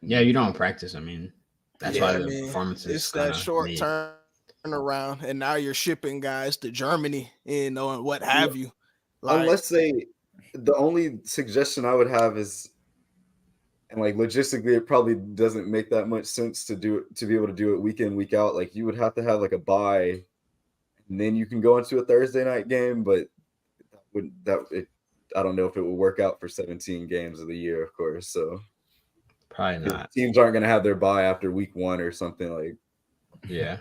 S3: Yeah, you don't practice. I mean, that's why the performance is.
S2: It's that short turnaround, and now you're shipping guys to Germany, and what have you.
S4: Unless the only suggestion I would have is. And like logistically, it probably doesn't make that much sense to be able to do it week in, week out. Like you would have to have like a bye, and then you can go into a Thursday night game. But I don't know if it would work out for 17 games of the year, of course. So
S3: probably not.
S4: Teams aren't going to have their bye after week 1 or something like.
S3: Yeah.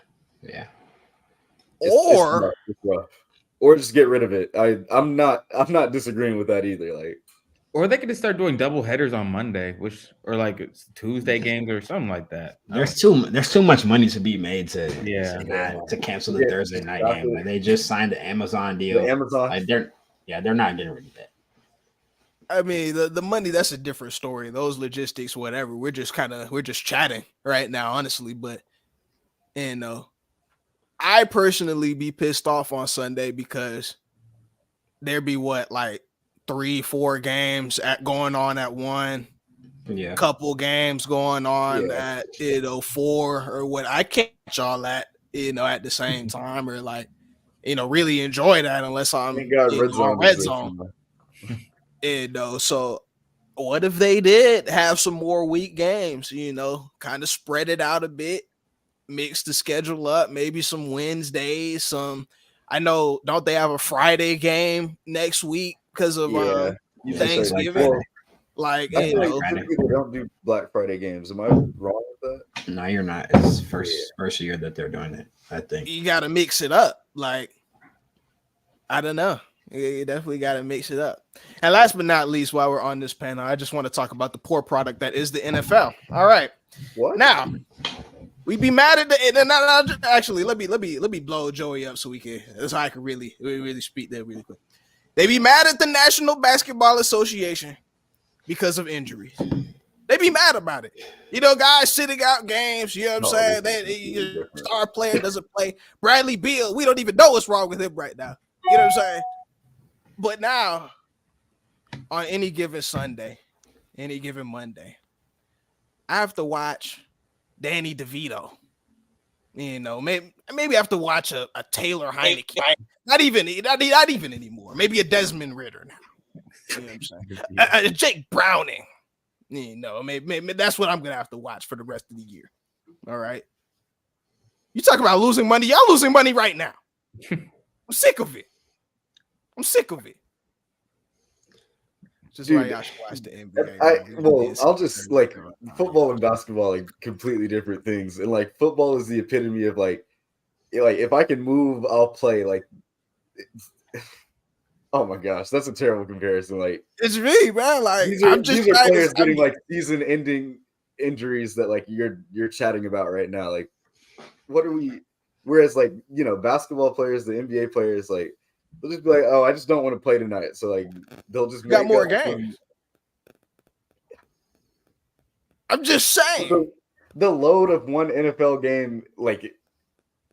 S2: Or
S4: just get rid of it. I'm not disagreeing with that either. Like.
S5: Or they could just start doing double headers on Monday, or like it's Tuesday games or something like that.
S3: There's too much money to be made to cancel the Thursday night game. Like they just signed the Amazon deal. Like they're not getting rid of that.
S2: I mean, the money, that's a different story. Those logistics, whatever. We're just chatting right now, honestly. But I personally be pissed off on Sunday because there be 3-4 games going on at one, couple games going on at 4 or what. I can't catch all that at the same time or really enjoy that unless I'm on red zone. So what if they did have some more week games? Kind of spread it out a bit, mix the schedule up, maybe some Wednesdays. I know, don't they have a Friday game next week? Because of
S3: Yeah,
S2: Thanksgiving.
S3: Friday.
S2: Like,
S4: I
S2: you
S4: feel like
S2: know,
S3: Friday.
S4: typically they don't do Black Friday games. Am I wrong with that?
S3: No, you're not. It's first year that they're doing it, I think.
S2: you got to mix it up. Like, I don't know. You definitely got to mix it up. And last but not least, while we're on this panel, I just want to talk about the poor product that is the NFL. All right.
S4: What?
S2: Now, we be mad at the actually let me blow Joey up so I can really speak there really quick. They be mad at the National Basketball Association because of injuries. They be mad about it. You know, guys sitting out games, you know what I'm saying? Your star player doesn't play. Bradley Beal, we don't even know what's wrong with him right now. You know what I'm saying? But now, on any given Sunday, any given Monday, I have to watch Danny DeVito. You know, maybe I have to watch a Taylor Heineke. Not even anymore. Maybe a Desmond Ritter now. You know what I'm saying? A Jake Browning. You know, maybe that's what I'm gonna have to watch for the rest of the year. All right. You talk about losing money. Y'all losing money right now. I'm sick of it. Just why y'all should watch the NBA.
S4: I'll just like football and basketball are completely different things, and like football is the epitome of like if I can move, I'll play. Like, oh my gosh, that's a terrible comparison. Like,
S2: it's me, man. Like,
S4: these are players getting like season-ending injuries that like you're chatting about right now. Like, what are we? Whereas like basketball players, the NBA players, like. They'll just be like, oh, I just don't want to play tonight. So like they'll just
S2: got more games. I'm just saying.
S4: The load of one NFL game, like,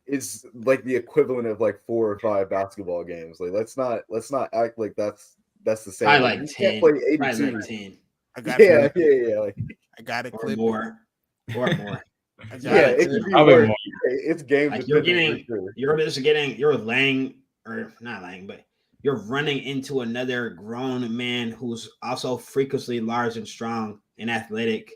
S4: is like the equivalent of like 4 or 5 basketball games. Like let's not act like that's the same.
S3: I like 10.
S4: Play 82.
S3: Like 10.
S4: Yeah. Like
S2: I got it.
S3: Or more.
S4: It's game.
S3: Like you're running into another grown man who's also freakishly large and strong and athletic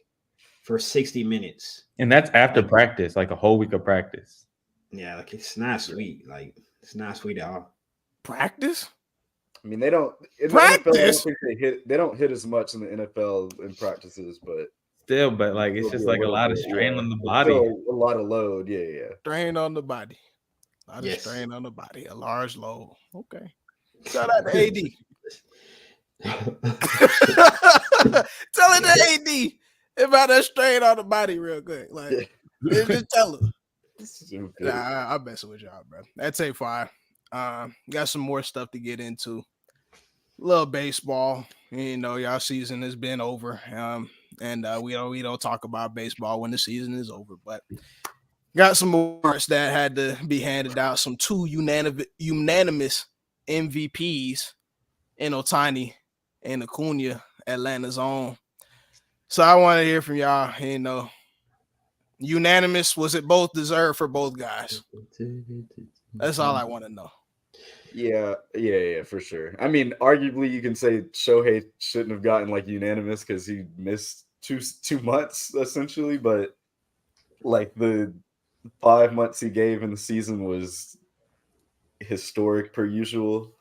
S3: for 60 minutes.
S5: And that's after practice, like a whole week of practice.
S3: Yeah, like it's not sweet. Like it's not sweet at all.
S2: Practice?
S4: I mean, they don't in
S2: practice.
S4: The NFL, I don't think they don't hit as much in the NFL in practices, but
S5: still, but like it's just like a lot of strain on the body.
S4: A lot of load, yeah.
S2: Strain on the body. A lot of strain on the body, a large load. Okay. Shout out to AD. Tell it to AD about that strain on the body real quick. Like, just tell her. Nah, I'm messing with y'all, bro. That's A5. Got some more stuff to get into. Little baseball. You know, y'all season has been over. And we don't talk about baseball when the season is over, but got some awards that had to be handed out. Some 2 unanimous MVPs in Ohtani and Acuna, Atlanta's own. So I want to hear from y'all. You know, unanimous, was it both deserved for both guys? That's all I want to know.
S4: Yeah, for sure. I mean, arguably you can say Shohei shouldn't have gotten like unanimous because he missed two months essentially, but like the 5 months he gave in the season was historic per usual.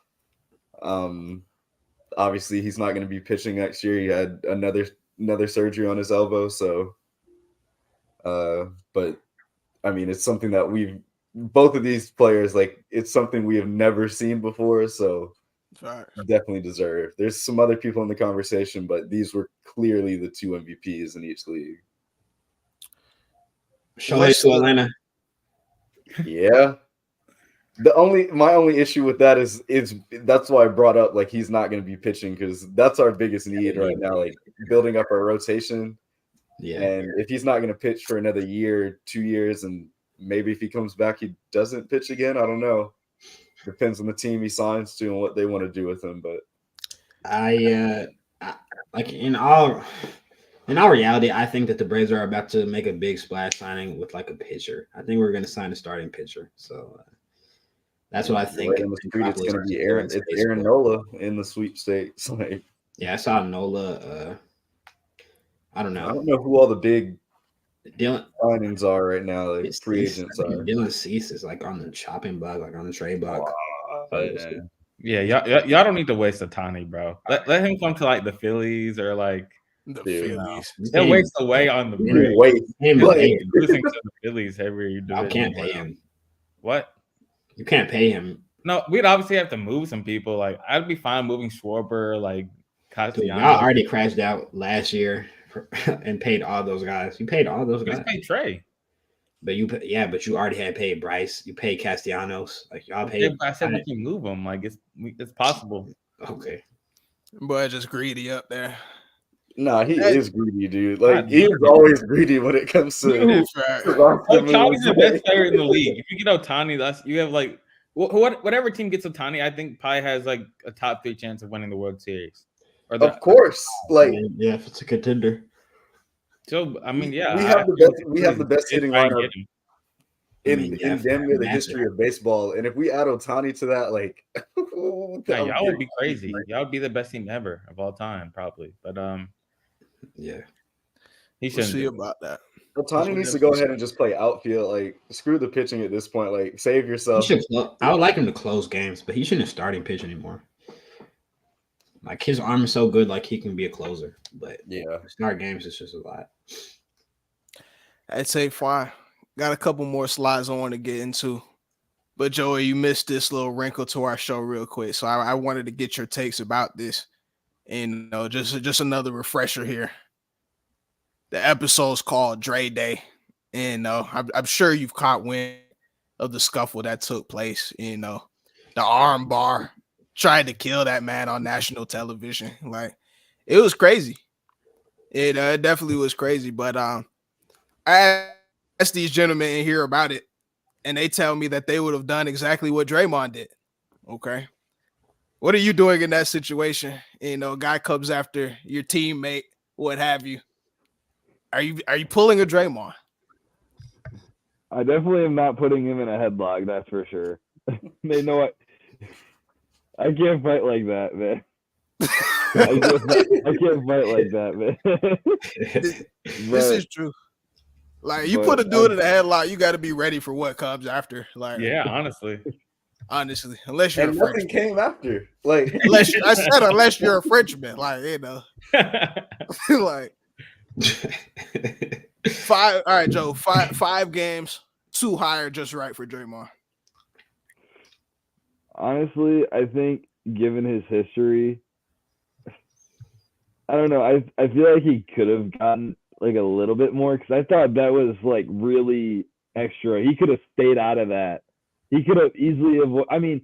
S4: Obviously he's not going to be pitching next year. He had another surgery on his elbow, so but I mean, it's something that both of these players, like, it's something we have never seen before, so definitely deserve. There's some other people in the conversation, but these were clearly the 2 MVPs in each league.
S3: Shohei to Atlanta.
S4: Yeah. My only issue with that is that's why I brought up like he's not going to be pitching, because that's our biggest need right now, like building up our rotation. Yeah. And if he's not going to pitch for another year, 2 years, and maybe if he comes back, he doesn't pitch again. I don't know. Depends on the team he signs to and what they want to do with him. But
S3: I like in all reality, I think that the Braves are about to make a big splash signing with like a pitcher. I think we're going to sign a starting pitcher. So that's what I think.
S4: Right in the street, it's going to be Aaron. It's Aaron Nola in the sweepstakes. Like,
S3: yeah, I saw Nola. I don't know.
S4: I don't know who all the big
S3: Dylan
S4: signings are right now. Like free agents are.
S3: Dylan Cease is like on the chopping block, like on the trade block.
S4: Yeah.
S5: Yeah, y'all don't need to waste Otani, bro. Let him come to like the Phillies or like
S2: The
S4: Dude,
S2: Phillies.
S5: he'll waste away on the break.
S4: Wait,
S3: Him,
S5: He'll
S4: like,
S5: be losing to the Phillies every
S3: you
S5: division.
S3: can't pay him.
S5: What?
S3: You can't pay him.
S5: No, we'd obviously have to move some people. Like I'd be fine moving Schwarber, like
S3: Dude, y'all
S5: Castellanos.
S3: already crashed out last year and paid all those guys. You paid all those
S5: We
S3: guys.
S5: just paid Trey.
S3: But but you already had paid Bryce. You paid Castellanos. Like y'all
S5: Okay,
S3: paid.
S5: but I said we can move them. Like it's possible.
S3: Okay.
S2: Boy, just greedy up there.
S4: nah, he
S2: Hey.
S4: is greedy, dude. Like
S5: God,
S4: he's
S5: greedy.
S4: always greedy when it comes to.
S2: It's right.
S5: Otani's the best player in the league. If you get Otani, you have like whatever team gets Otani, I think probably has like a top 3 chance of winning the World Series. Or
S4: Of course, like
S3: Yeah, if it's a contender.
S5: So I mean, yeah,
S4: we have the best. We have the best hitting lineup in damn near the history of baseball. And if we add Otani to that, like,
S5: y'all would be crazy. Y'all would be the best team ever of all time, probably. But
S3: yeah,
S5: he
S2: We'll
S5: shouldn't.
S2: see about that.
S4: Otani needs to go ahead and just play outfield. Like, screw the pitching at this point. Like, save yourself.
S3: I would like him to close games, but he shouldn't starting pitch anymore. Like his arm is so good, like he can be a closer. But
S4: Yeah,
S3: start games is just a lot.
S2: I'd say fine. Got a couple more slides I want to get into. But Joey, you missed this little wrinkle to our show real quick. So I wanted to get your takes about this. And just another refresher here. The episode's called Dray Day. And I'm sure you've caught wind of the scuffle that took place. The arm bar tried to kill that man on national television. Like, it was crazy. It definitely was crazy. But I asked these gentlemen in here about it, and they tell me that they would have done exactly what Draymond did. Okay. What are you doing in that situation? A guy comes after your teammate, what have you. Are you pulling a Draymond?
S6: I definitely am not putting him in a headlock, that's for sure. They know what I can't fight like that, man. I can't fight like that, man.
S2: This is true. Like, you put a dude in a headlock, you got to be ready for what comes after. Like,
S5: Yeah, honestly,
S2: unless you're
S4: and
S2: a
S4: nothing
S2: Frenchman.
S4: came after. Like,
S2: unless you're a Frenchman, like, like 5. All right, Joe. 5 games, 2 higher, just right for Draymond.
S6: Honestly, I think given his history, I don't know. I feel like he could have gotten like a little bit more because I thought that was like really extra. He could have stayed out of that. He could have easily avoided. I mean,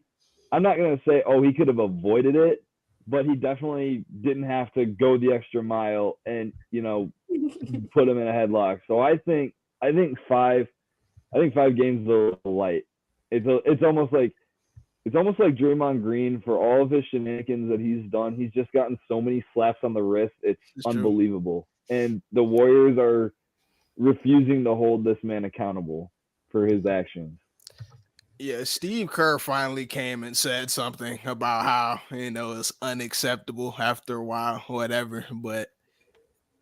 S6: I'm not gonna say he could have avoided it, but he definitely didn't have to go the extra mile and put him in a headlock. So I think 5 games is a little light. It's almost like Draymond Green, for all of his shenanigans that he's done. He's just gotten so many slaps on the wrist. It's unbelievable. And the Warriors are refusing to hold this man accountable for his actions.
S2: Yeah, Steve Kerr finally came and said something about how, it's unacceptable after a while, whatever. But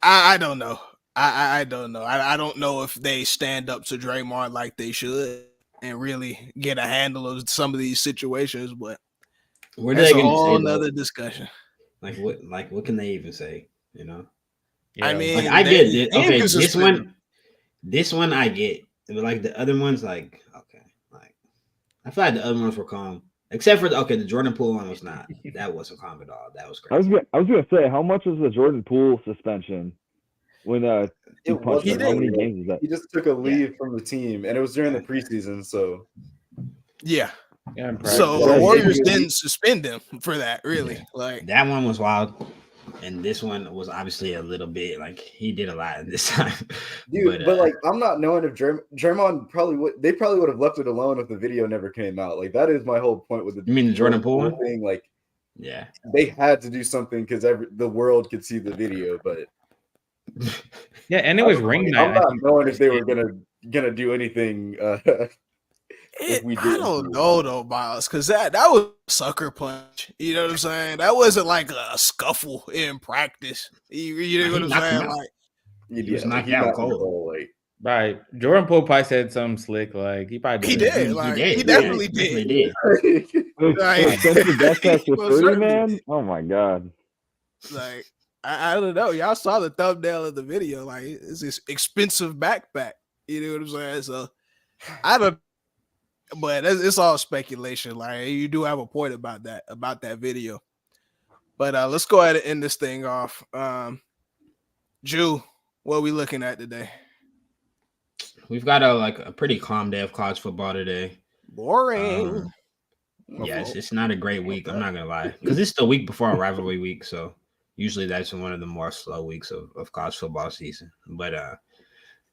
S2: I don't know. I don't know. I don't know if they stand up to Draymond like they should and really get a handle of some of these situations. But that's a whole nother discussion.
S3: Like what can they even say?
S5: Yeah.
S2: I mean,
S3: like, I get it. Okay, this one I get. But like the other ones, like, okay, like I feel like the other ones were calm. Except for the Jordan Poole one was not. That wasn't calm at all. That was crazy.
S6: I was gonna say, how much was the Jordan Poole suspension? When
S4: he wasn't.
S6: How many games is that?
S4: He just took a leave from the team, and it was during the preseason. So
S2: yeah.
S5: Yeah,
S2: so the Warriors didn't suspend him for that, really.
S3: Yeah.
S2: Like,
S3: that one was wild, and this one was obviously a little bit like he did a lot this time.
S4: Dude, but like, I'm not knowing if Draymond probably would have left it alone if the video never came out. Like, that is my whole point with the.
S3: You mean the Jordan Poole
S4: thing? Like,
S3: yeah,
S4: they had to do something because the world could see the video, but.
S5: Yeah, and it was ring night.
S4: I'm not knowing if they were gonna do anything. If we
S2: I don't know though, Miles, because that was a sucker punch. You know what I'm saying? That wasn't like a scuffle in practice. You know what I'm saying? Like,
S3: he was knocking out cold.
S4: Like,
S5: Right. Jordan Poole probably said something slick. Like he probably
S2: He
S5: did.
S2: did. Like he
S3: yeah,
S2: definitely
S3: definitely
S2: did. Like,
S6: Spencer backpacks
S2: he
S6: for
S2: most
S6: 30,
S2: certainly
S6: man.
S2: did.
S6: Oh my god.
S2: Like I don't know. Y'all saw the thumbnail of the video. Like it's this expensive backpack. You know what I'm saying? So I don't. But it's all speculation. Like you do have a point about that video. But let's go ahead and end this thing off. Jew, what are we looking at today?
S3: We've got a pretty calm day of college football today.
S2: Boring.
S3: Yeah, it's not a great week. I'm not gonna lie, because it's the week before a rivalry week, so usually that's one of the more slow weeks of college football season. But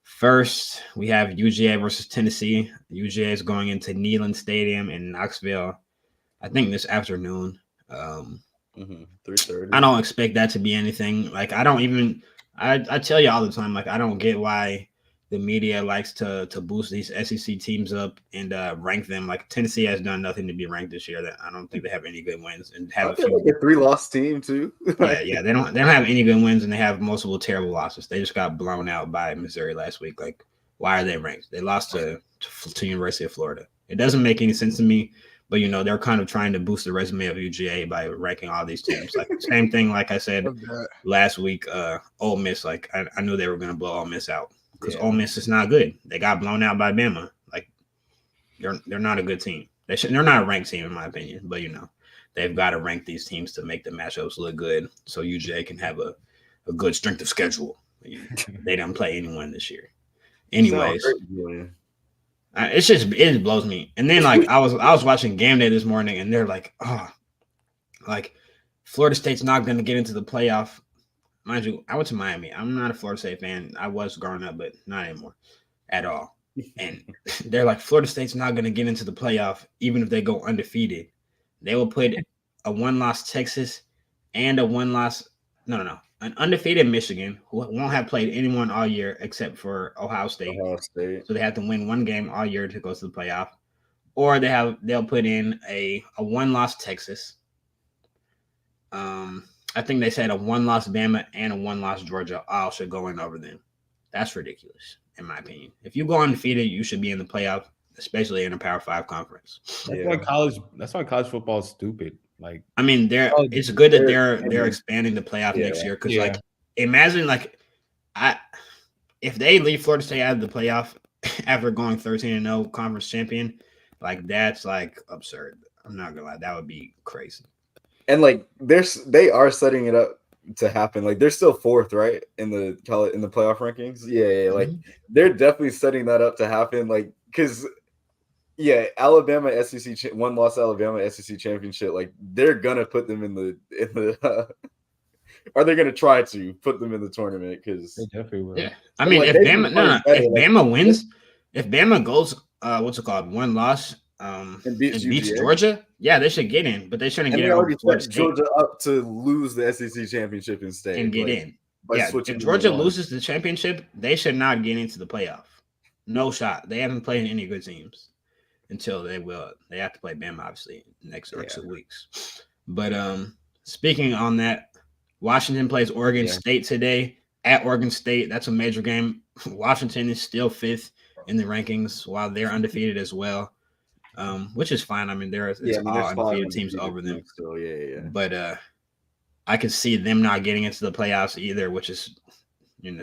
S3: first we have UGA versus Tennessee. UGA is going into Neyland Stadium in Knoxville, I think this afternoon.
S4: 3:30.
S3: I don't expect that to be anything. Like I tell you all the time, like I don't get why the media likes to boost these SEC teams up and rank them. Like Tennessee has done nothing to be ranked this year. That I don't think they have any good wins and have a few.
S4: Like a 3-loss team too.
S3: yeah. They don't have any good wins and they have multiple terrible losses. They just got blown out by Missouri last week. Like, why are they ranked? They lost to University of Florida. It doesn't make any sense to me. But they're kind of trying to boost the resume of UGA by ranking all these teams. Like same thing, like I said last week. Ole Miss, like I knew they were going to blow Ole Miss out because Ole Miss is not good. They got blown out by Bama. Like they're not a good team. They're not a ranked team in my opinion. But they've got to rank these teams to make the matchups look good, so UGA can have a good strength of schedule. They didn't play anyone this year, anyways. It blows me. And then like I was watching Game Day this morning, and they're like, like Florida State's not going to get into the playoff. Mind you, I went to Miami. I'm not a Florida State fan. I was growing up, but not anymore at all. And they're like, Florida State's not going to get into the playoff, even if they go undefeated. They will put a 1-loss Texas and a 1-loss. No. An undefeated Michigan, who won't have played anyone all year except for Ohio State. So they have to win one game all year to go to the playoff. Or they'll put in a 1-loss Texas. I think they said a 1-loss Bama and a 1-loss Georgia all should go in over them. That's ridiculous, in my opinion. If you go undefeated, you should be in the playoff, especially in a Power 5 conference.
S5: That's why college football is stupid. Like,
S3: I mean, it's good that they're expanding the playoff next year because, like, imagine if they leave Florida State out of the playoff after going 13-0 conference champion, like that's like absurd. I'm not gonna lie, that would be crazy.
S4: And like they are setting it up to happen. Like they're still 4th, right, in the playoff rankings. Yeah. Like they're definitely setting that up to happen. Like because. Yeah, Alabama SEC 1-loss Alabama SEC championship. Like they're gonna put them in the or they're gonna try to put them in the tournament because
S5: they definitely will.
S3: Yeah, I mean, if Bama wins, if Bama goes, what's it called, 1-loss, and beats Georgia, yeah, they should get in, but they shouldn't get in.
S4: Already set Georgia up to lose the SEC championship instead
S3: and get in. Yeah, if Georgia loses the championship, they should not get into the playoff. No shot. They haven't played any good teams. Until they have to play Bama obviously next 2 weeks. But speaking on that, Washington plays Oregon State today at Oregon State. That's a major game. Washington is still 5th in the rankings while they're undefeated as well, which is fine. I mean, there's all undefeated teams over them.
S4: Still,
S3: But I could see them not getting into the playoffs either, which is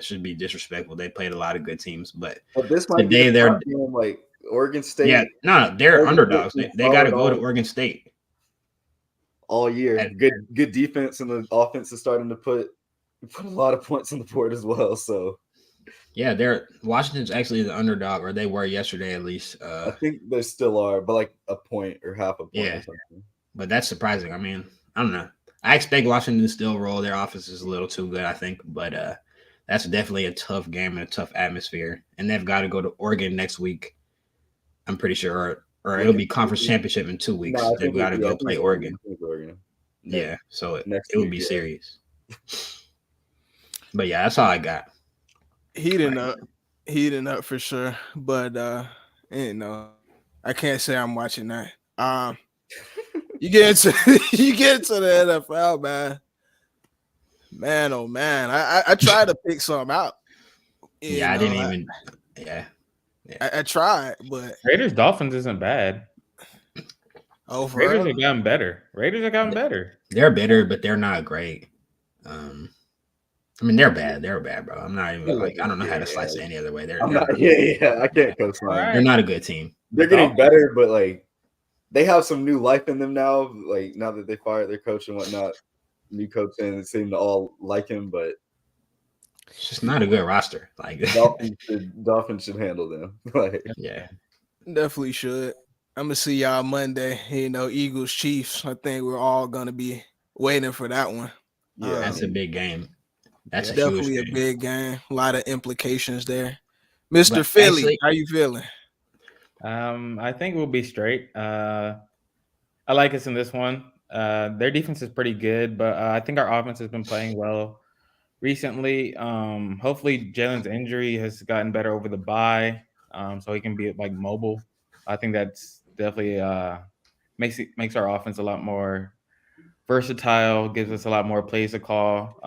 S3: should be disrespectful. They played a lot of good teams, but
S4: this might
S3: today they're
S4: like Oregon State.
S3: Yeah, no, they're underdogs. They got to go to Oregon State
S4: all year. Good defense, and the offense is starting to put a lot of points on the board as well. So
S3: yeah, Washington's actually the underdog, or they were yesterday at least.
S4: I think they still are, but like a point or half a point.
S3: Yeah,
S4: or something.
S3: But that's surprising. I mean, I don't know. I expect Washington to still roll. Their offense is a little too good, I think, but that's definitely a tough game and a tough atmosphere. And they've got to go to Oregon next week. I'm pretty sure, or it'll be conference championship in 2 weeks. They've got to go play Oregon. Yeah, so it would be serious. But yeah, that's all I got.
S2: Heating up for sure. But I can't say I'm watching that. You get into the NFL, man. Man, oh man. I tried to pick some out.
S3: I didn't even Yeah.
S2: I tried, but
S5: Raiders Dolphins isn't bad.
S2: for
S5: Raiders
S2: real?
S5: have gotten better.
S3: They're better, but they're not great. I mean, they're bad. They're bad, bro. I'm not even like I don't know how to slice it any other way.
S4: I'm not. Yeah. I can't co-sign.
S3: They're not a good team.
S4: They're getting better, but like they have some new life in them now. Like now that they fired their coach and whatnot, new coach and it seemed to all like him, but
S3: it's just not a good roster. Like
S4: Dolphins should handle them. Like
S3: yeah,
S2: Definitely should. I'm gonna see y'all Monday. Eagles Chiefs. I think we're all gonna be waiting for that one.
S4: Yeah,
S3: that's a big game. That's
S2: definitely
S3: huge
S2: a big game. A lot of implications there. Mr.
S3: But
S2: Philly,
S3: actually,
S2: how you feeling?
S5: I think we'll be straight. I like us in this one. Their defense is pretty good, but I think our offense has been playing well recently. Hopefully Jalen's injury has gotten better over the bye, so he can be like mobile. I think that's definitely makes our offense a lot more versatile, gives us a lot more plays to call.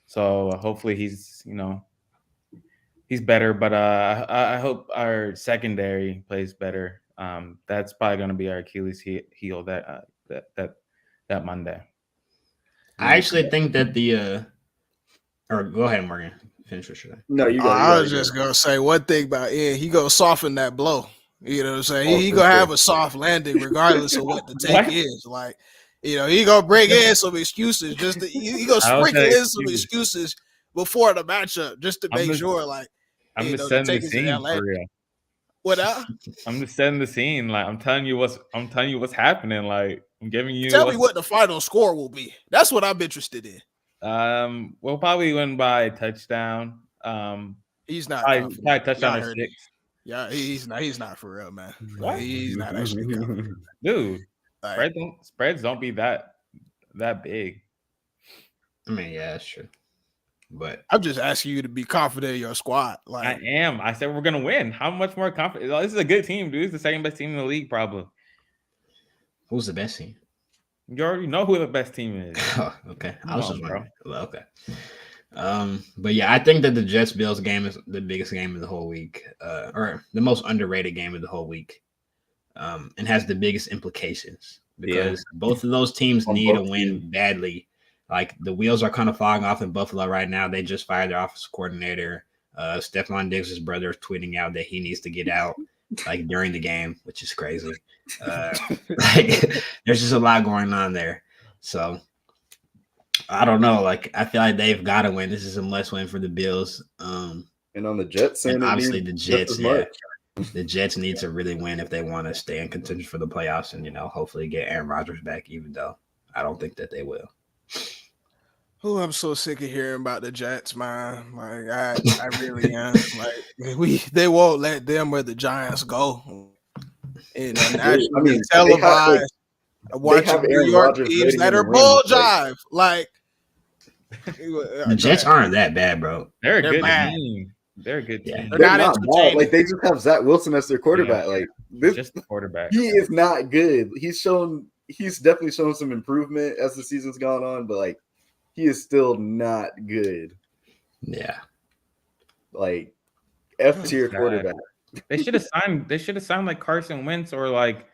S5: So hopefully he's better, but I hope our secondary plays better. That's probably going to be our Achilles heel that Monday.
S3: I actually think that or go ahead, Morgan. Finish what you're saying.
S4: No, you go.
S2: I was just gonna say one thing about Ian. He gonna soften that blow. You know what I'm saying? He gonna have a soft landing regardless of what the take is. Like, he gonna bring in some excuses he gonna sprinkle in some excuses before the matchup just to make sure. Like,
S5: I'm just setting the scene for real.
S2: What up?
S5: I'm just setting the scene. Like, I'm telling you what's happening. Like, I'm giving you.
S2: Tell me what the final score will be. That's what I'm interested in.
S5: We'll probably win by a touchdown.
S2: He's not
S5: probably touchdown or 6.
S2: Yeah, he's not for real, man.
S5: What?
S2: He's not actually confident.
S5: Dude, spreads don't be that big.
S3: I mean, yeah, that's true. But
S2: I'm just asking you to be confident in your squad. Like,
S5: I am. I said we're gonna win. How much more confident? This is a good team, dude. It's the second best team in the league, probably.
S3: Who's the best team?
S5: You already know who the best team is.
S3: Oh, okay. I was just wondering. Okay. But yeah, I think that the Jets Bills game is the biggest game of the whole week, or the most underrated game of the whole week, and has the biggest implications because both of those teams need a win badly. Like the wheels are kind of falling off in Buffalo right now. They just fired their offensive coordinator. Stephon Diggs' brother is tweeting out that he needs to get out like during the game, which is crazy. Like there's just a lot going on there. So I don't know. Like I feel like they've got to win. This is a must win for the Bills.
S4: And on the Jets,
S3: and obviously the Jets, the Jets need to really win if they want to stay in contention for the playoffs and hopefully get Aaron Rodgers back. Even though I don't think that they will.
S2: Oh, I'm so sick of hearing about the Jets, man. Like I really am. Like they won't let them or the Giants go. And nationally televised. Watching New York teams that are bull jive. Like
S3: the Jets aren't that bad, bro.
S5: They're a good team. They're a good team.
S2: They're not
S4: bad. Like they just have Zach Wilson as their quarterback. Like this,
S5: just the quarterback.
S4: He is not good. He's definitely shown some improvement as the season's gone on, but like he is still not good.
S3: Yeah.
S4: Like F tier quarterback.
S5: They should have signed like Carson Wentz or like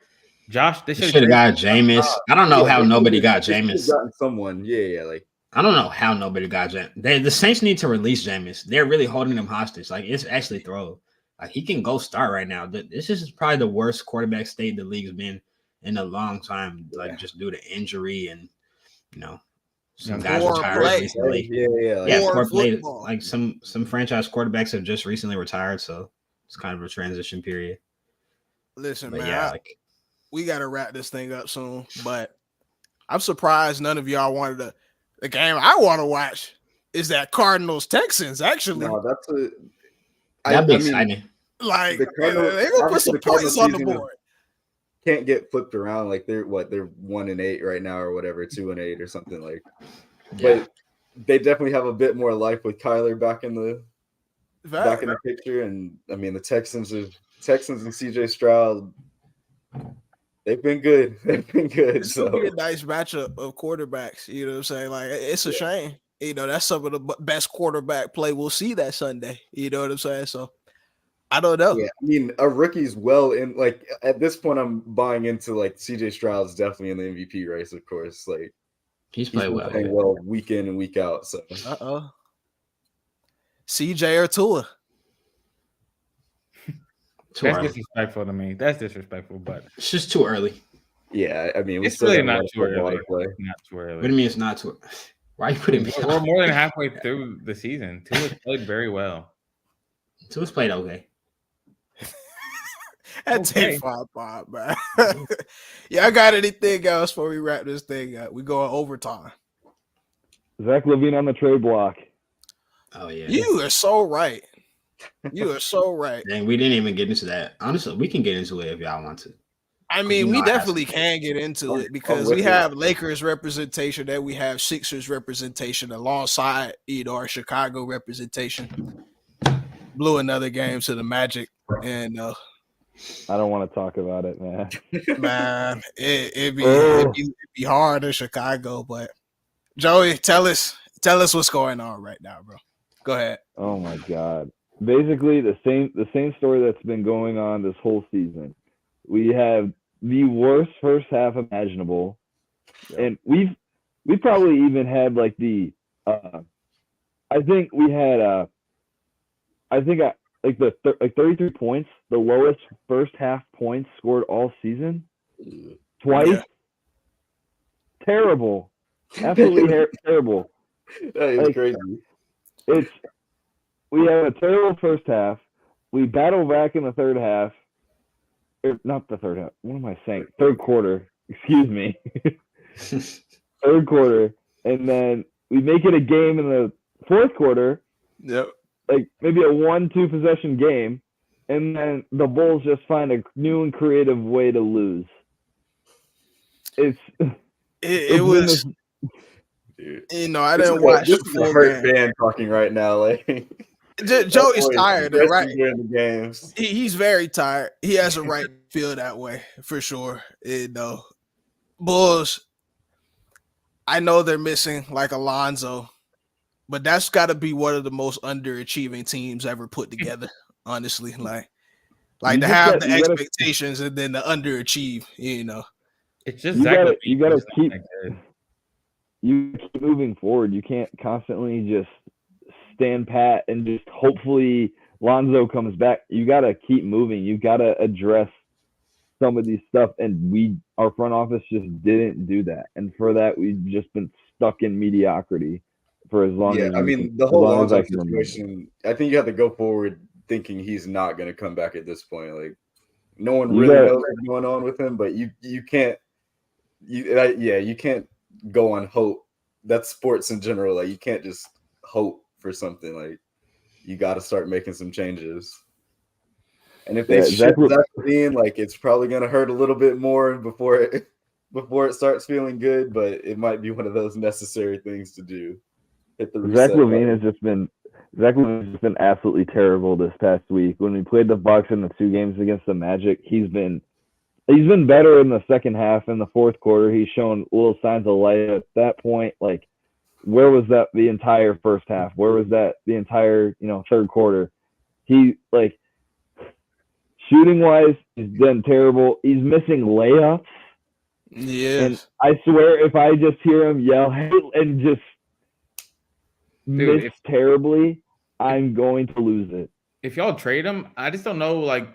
S5: Josh. They should
S3: have got Jameis. I don't know how nobody got Jameis.
S4: Gotten someone. Yeah. Like
S3: I don't know how nobody got Jameis. The Saints need to release Jameis. They're really holding him hostage. Like it's actually throw. Like he can go start right now. This is probably the worst quarterback state the league's been in a long time. Like just due to injury and some guys retired recently. Poor play. Like some franchise quarterbacks have just recently retired, so it's kind of a transition period.
S2: Listen, man, we got to wrap this thing up soon. But I'm surprised none of y'all wanted the game I want to watch is that Cardinals Texans. Actually,
S4: no,
S3: that'd be exciting.
S2: Like they're gonna put some points on the board.
S4: Can't get flipped around. Like they're 1-8 right now or whatever, 2-8 or something like. But they definitely have a bit more life with Kyler back in the picture. And I mean the Texans and CJ Stroud, they've been good.
S2: It's gonna be a nice matchup of quarterbacks. You know what I'm saying? Like it's a shame. That's some of the best quarterback play we'll see that Sunday. You know what I'm saying? So I don't know.
S4: Yeah, I mean, a rookie's well in. Like at this point, I'm buying into like CJ Stroud's definitely in the MVP race. Of course, like
S3: He's
S4: he's
S3: played
S4: been
S3: well.
S4: playing well week in and week out. So
S2: CJ or Tua.
S3: Too
S5: That's
S3: early.
S5: disrespectful to me. That's disrespectful, but
S3: It's just too early.
S4: yeah, I mean, we
S5: it's
S4: still
S5: really
S4: got a lot
S5: not
S4: of
S5: too
S4: football
S5: early.
S4: to play.
S5: Not too
S3: What do
S5: early.
S3: you mean it's not too? Why are you putting me?
S5: We're more than halfway through the season. Tua's played very well.
S3: Tua's played okay.
S2: That's
S5: Okay.
S2: 10-5, man. Yeah, I got anything else before we wrap this thing up? We go overtime.
S6: Zach LaVine on the trade block.
S3: Oh yeah.
S2: You are so right. You are so right.
S3: Dang, we didn't even get into that. Honestly, we can get into it if y'all want to.
S2: I mean,
S3: you
S2: we
S3: know I have
S2: definitely
S3: some
S2: can get into it because
S4: with
S2: we
S4: you.
S2: have Lakers representation, then we have Sixers representation alongside our Chicago representation. Blew another game to the Magic, and
S6: I don't want to talk about it, man.
S2: man, it'd be hard in Chicago. But Joey, tell us what's going on right now, bro. Go ahead.
S6: Oh my God. Basically the same story that's been going on this whole season. We have the worst first half imaginable. And we probably even had like the I think we had like 33 points, the lowest first half points scored all season. Twice.
S2: Yeah.
S6: Terrible. Absolutely terrible.
S4: That is
S6: Like,
S4: crazy.
S6: We have a terrible first half. We battle back in the third half. Not the third half. What am I saying? Third quarter. Excuse me. Third quarter. And then we make it a game in the fourth quarter.
S2: Yep.
S6: Like maybe a 1-2 possession game. And then the Bulls just find a new and creative way to lose.
S2: It was,
S4: Dude.
S2: I didn't watch
S4: This
S2: the
S4: is a
S2: full
S4: hurt
S2: game.
S4: man talking right now. Like
S2: Joey's tired, right?
S4: During the games.
S2: He's very tired. He has a right to feel that way for sure. Bulls, I know they're missing like Alonzo, but that's got to be one of the most underachieving teams ever put together. Honestly, like to have the expectations and then to underachieve.
S5: It's just
S6: you gotta keep moving forward. You can't constantly just stand pat and just hopefully Lonzo comes back. You gotta keep moving. You gotta address some of these stuff, and our front office just didn't do that. And for that, we've just been stuck in mediocrity for as long as.
S4: I mean, the whole Lonzo situation. I think you have to go forward thinking he's not going to come back at this point. Like, no one really knows what's going on with him, but you can't. You can't go on hope. That's sports in general. Like, you can't just hope for something. Like, you got to start making some changes. And if they ship that in, like, it's probably going to hurt a little bit more before it starts feeling good. But it might be one of those necessary things to do. Hit the reset
S6: Zach LaVine has just been absolutely terrible this past week. When we played the Bucks in the 2 games against the Magic, he's been better in the second half. In the fourth quarter, he's shown little signs of life. At that point, like, where was that the entire first half? Where was that the entire third quarter? He, like, shooting wise, he's done terrible. He's missing layups.
S2: Yeah.
S6: And I swear, if I just hear him yell and just miss terribly, I'm going to lose it.
S5: If y'all trade him, I just don't know, like,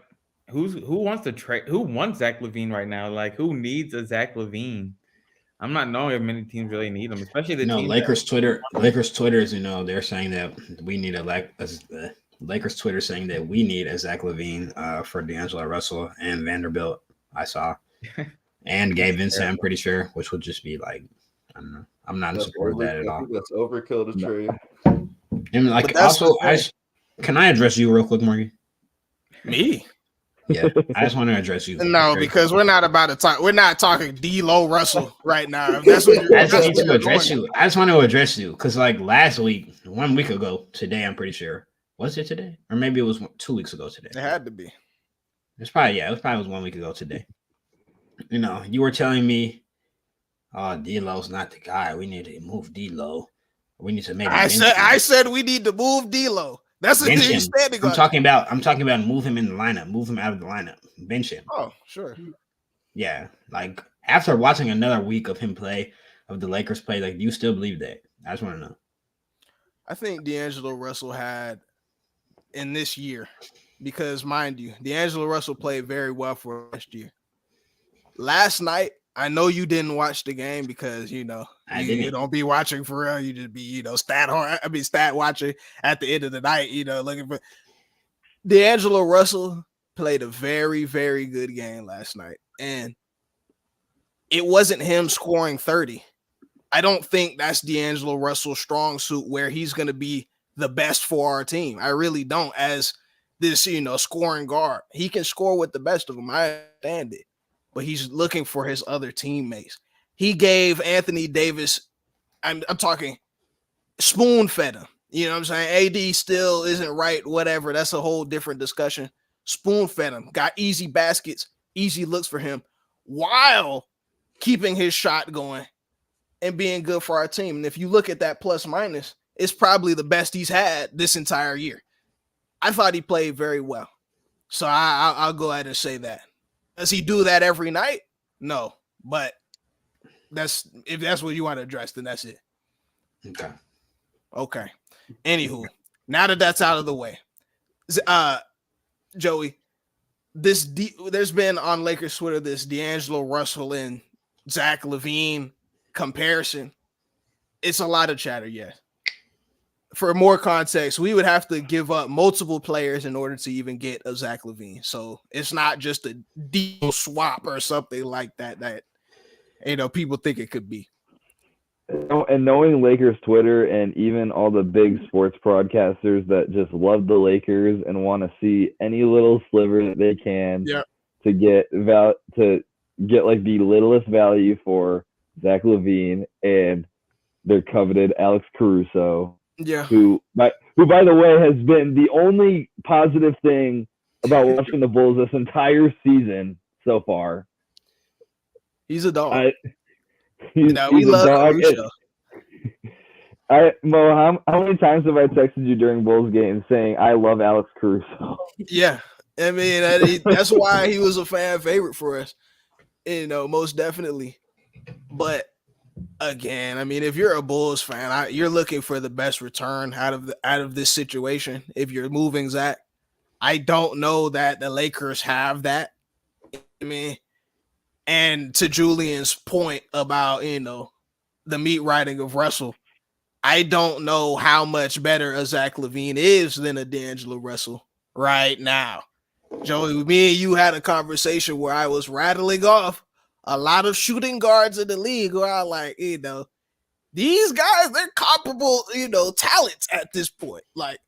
S5: who wants to trade? Who wants Zach LaVine right now? Like, who needs a Zach LaVine? I'm not knowing if many teams really need him, especially the team.
S3: Lakers Twitter is, they're saying that we need Lakers Twitter saying that we need a Zach LaVine for D'Angelo Russell and Vanderbilt. I saw, and Gabe Vincent, I'm pretty sure, which would just be like, I don't know. I'm not in support of that at all.
S4: That's overkill to trade.
S3: And like, also, can I address you real quick, Morgan?
S2: Me?
S3: Yeah, I just want to address you.
S2: No, because we're not about to talk. We're not talking D'Lo Russell right now. If that's what
S3: I just need to address you. I just want to address you because, like, last week, 1 week ago today, I'm pretty sure. Was it today, or maybe it was 2 weeks ago today?
S2: It had to be.
S3: It was 1 week ago today. You were telling me, "Oh, D'Lo's not the guy. We need to move D'Lo. We need to make."
S2: I said we need to move D'Lo. That's what
S3: Bench
S2: he's
S3: him.
S2: standing
S3: I'm
S2: on.
S3: talking about move him in the lineup, move him out of the lineup, bench him.
S2: Oh, sure.
S3: Yeah, like after watching another week of him play, of the Lakers play, like, do you still believe that? I just want to know.
S2: I think D'Angelo Russell had in this year, because mind you, D'Angelo Russell played very well for last year. Last night, I know you didn't watch the game because you don't be watching for real. You just be stat watching at the end of the night. Looking for D'Angelo Russell played a very, very good game last night, and it wasn't him scoring 30. I don't think that's D'Angelo Russell's strong suit where he's going to be the best for our team. I really don't. As this, scoring guard, he can score with the best of them. I understand it, but he's looking for his other teammates. He gave Anthony Davis, I'm talking spoon fed him. You know what I'm saying? AD still isn't right, whatever. That's a whole different discussion. Spoon fed him, got easy baskets, easy looks for him while keeping his shot going and being good for our team. And if you look at that plus minus, it's probably the best he's had this entire year. I thought he played very well. So I'll go ahead and say that. Does he do that every night? No. But if that's what you want to address, then that's it. Okay. Anywho, now that that's out of the way, Joey, there's been on Lakers Twitter this D'Angelo Russell and Zach LaVine comparison. It's a lot of chatter, yes. For more context, we would have to give up multiple players in order to even get a Zach LaVine. So it's not just a deal swap or something like that people think it could be.
S6: And knowing Lakers Twitter and even all the big sports broadcasters that just love the Lakers and want to see any little sliver that they can to get like the littlest value for Zach LaVine and their coveted Alex Caruso, who by the way has been the only positive thing about watching the Bulls this entire season so far.
S2: He's a dog.
S6: We
S2: love Caruso.
S6: Mo, how many times have I texted you during Bulls games saying I love Alex Caruso?
S2: Yeah, I mean that's why he was a fan favorite for us. Most definitely. But again, I mean, if you're a Bulls fan, you're looking for the best return out of this situation. If you're moving Zach, I don't know that the Lakers have that. I mean, and to Julian's point about the meat riding of Russell, I don't know how much better a Zach LaVine is than a D'Angelo Russell right now. Joey, me and you had a conversation where I was rattling off a lot of shooting guards in the league who are like, these guys, they're comparable, talents at this point. Like,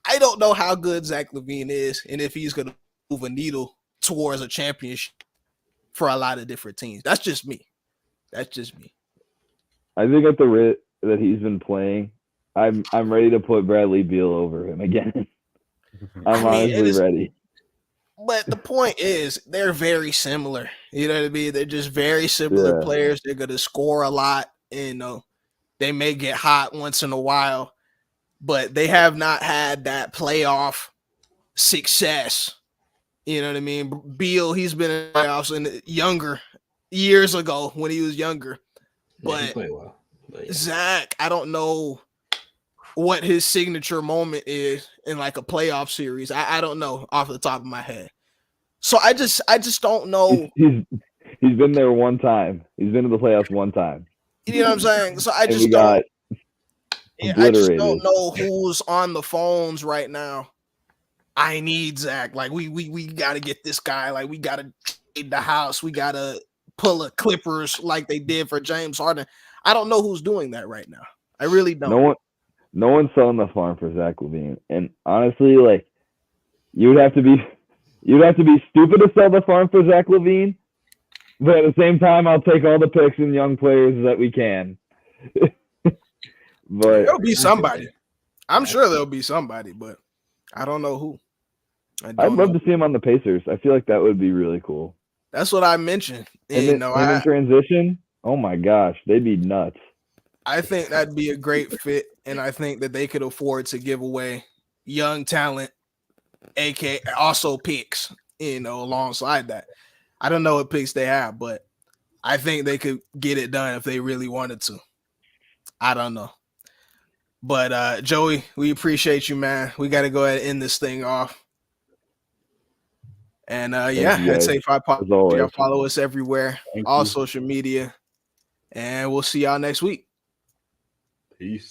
S2: I don't know how good Zach LaVine is and if he's going to move a needle towards a championship for a lot of different teams. That's just me. I
S6: think at the rate that he's been playing, I'm ready to put Bradley Beal over him again. Honestly ready.
S2: But the point is, they're very similar. You know what I mean? They're just very similar players. They're going to score a lot. They may get hot once in a while, but they have not had that playoff success. You know what I mean? Beal, he's been in playoffs younger years ago when he was younger. But
S3: he played well.
S2: Zach, I don't know what his signature moment is in like a playoff series. I don't know off the top of my head. So I just don't know.
S6: He's been there one time. He's been to the playoffs one time.
S2: You know what I'm saying? So I just don't know who's on the phones right now. I need Zach. Like we got to get this guy. Like we got to trade the house. We got to pull a Clippers like they did for James Harden. I don't know who's doing that right now. I really don't.
S6: No one's selling the farm for Zach LaVine. And honestly, like you'd have to be stupid to sell the farm for Zach LaVine. But at the same time, I'll take all the picks and young players that we can. But
S2: there'll be somebody. I'm sure there'll be somebody, but I don't know who.
S6: I'd love to see him on the Pacers. I feel like that would be really cool.
S2: That's what I mentioned. And
S6: in transition, oh my gosh, they'd be nuts.
S2: I think that'd be a great fit, and I think that they could afford to give away young talent, aka also picks, alongside that. I don't know what picks they have, but I think they could get it done if they really wanted to. I don't know. But Joey, we appreciate you, man. We got to go ahead and end this thing off. And yeah,
S6: you,
S2: I'd
S6: guys.
S2: say if I
S6: As always.
S2: y'all follow us everywhere,
S4: Thank
S2: all
S4: you.
S2: social media, and we'll see y'all next week.
S4: Peace.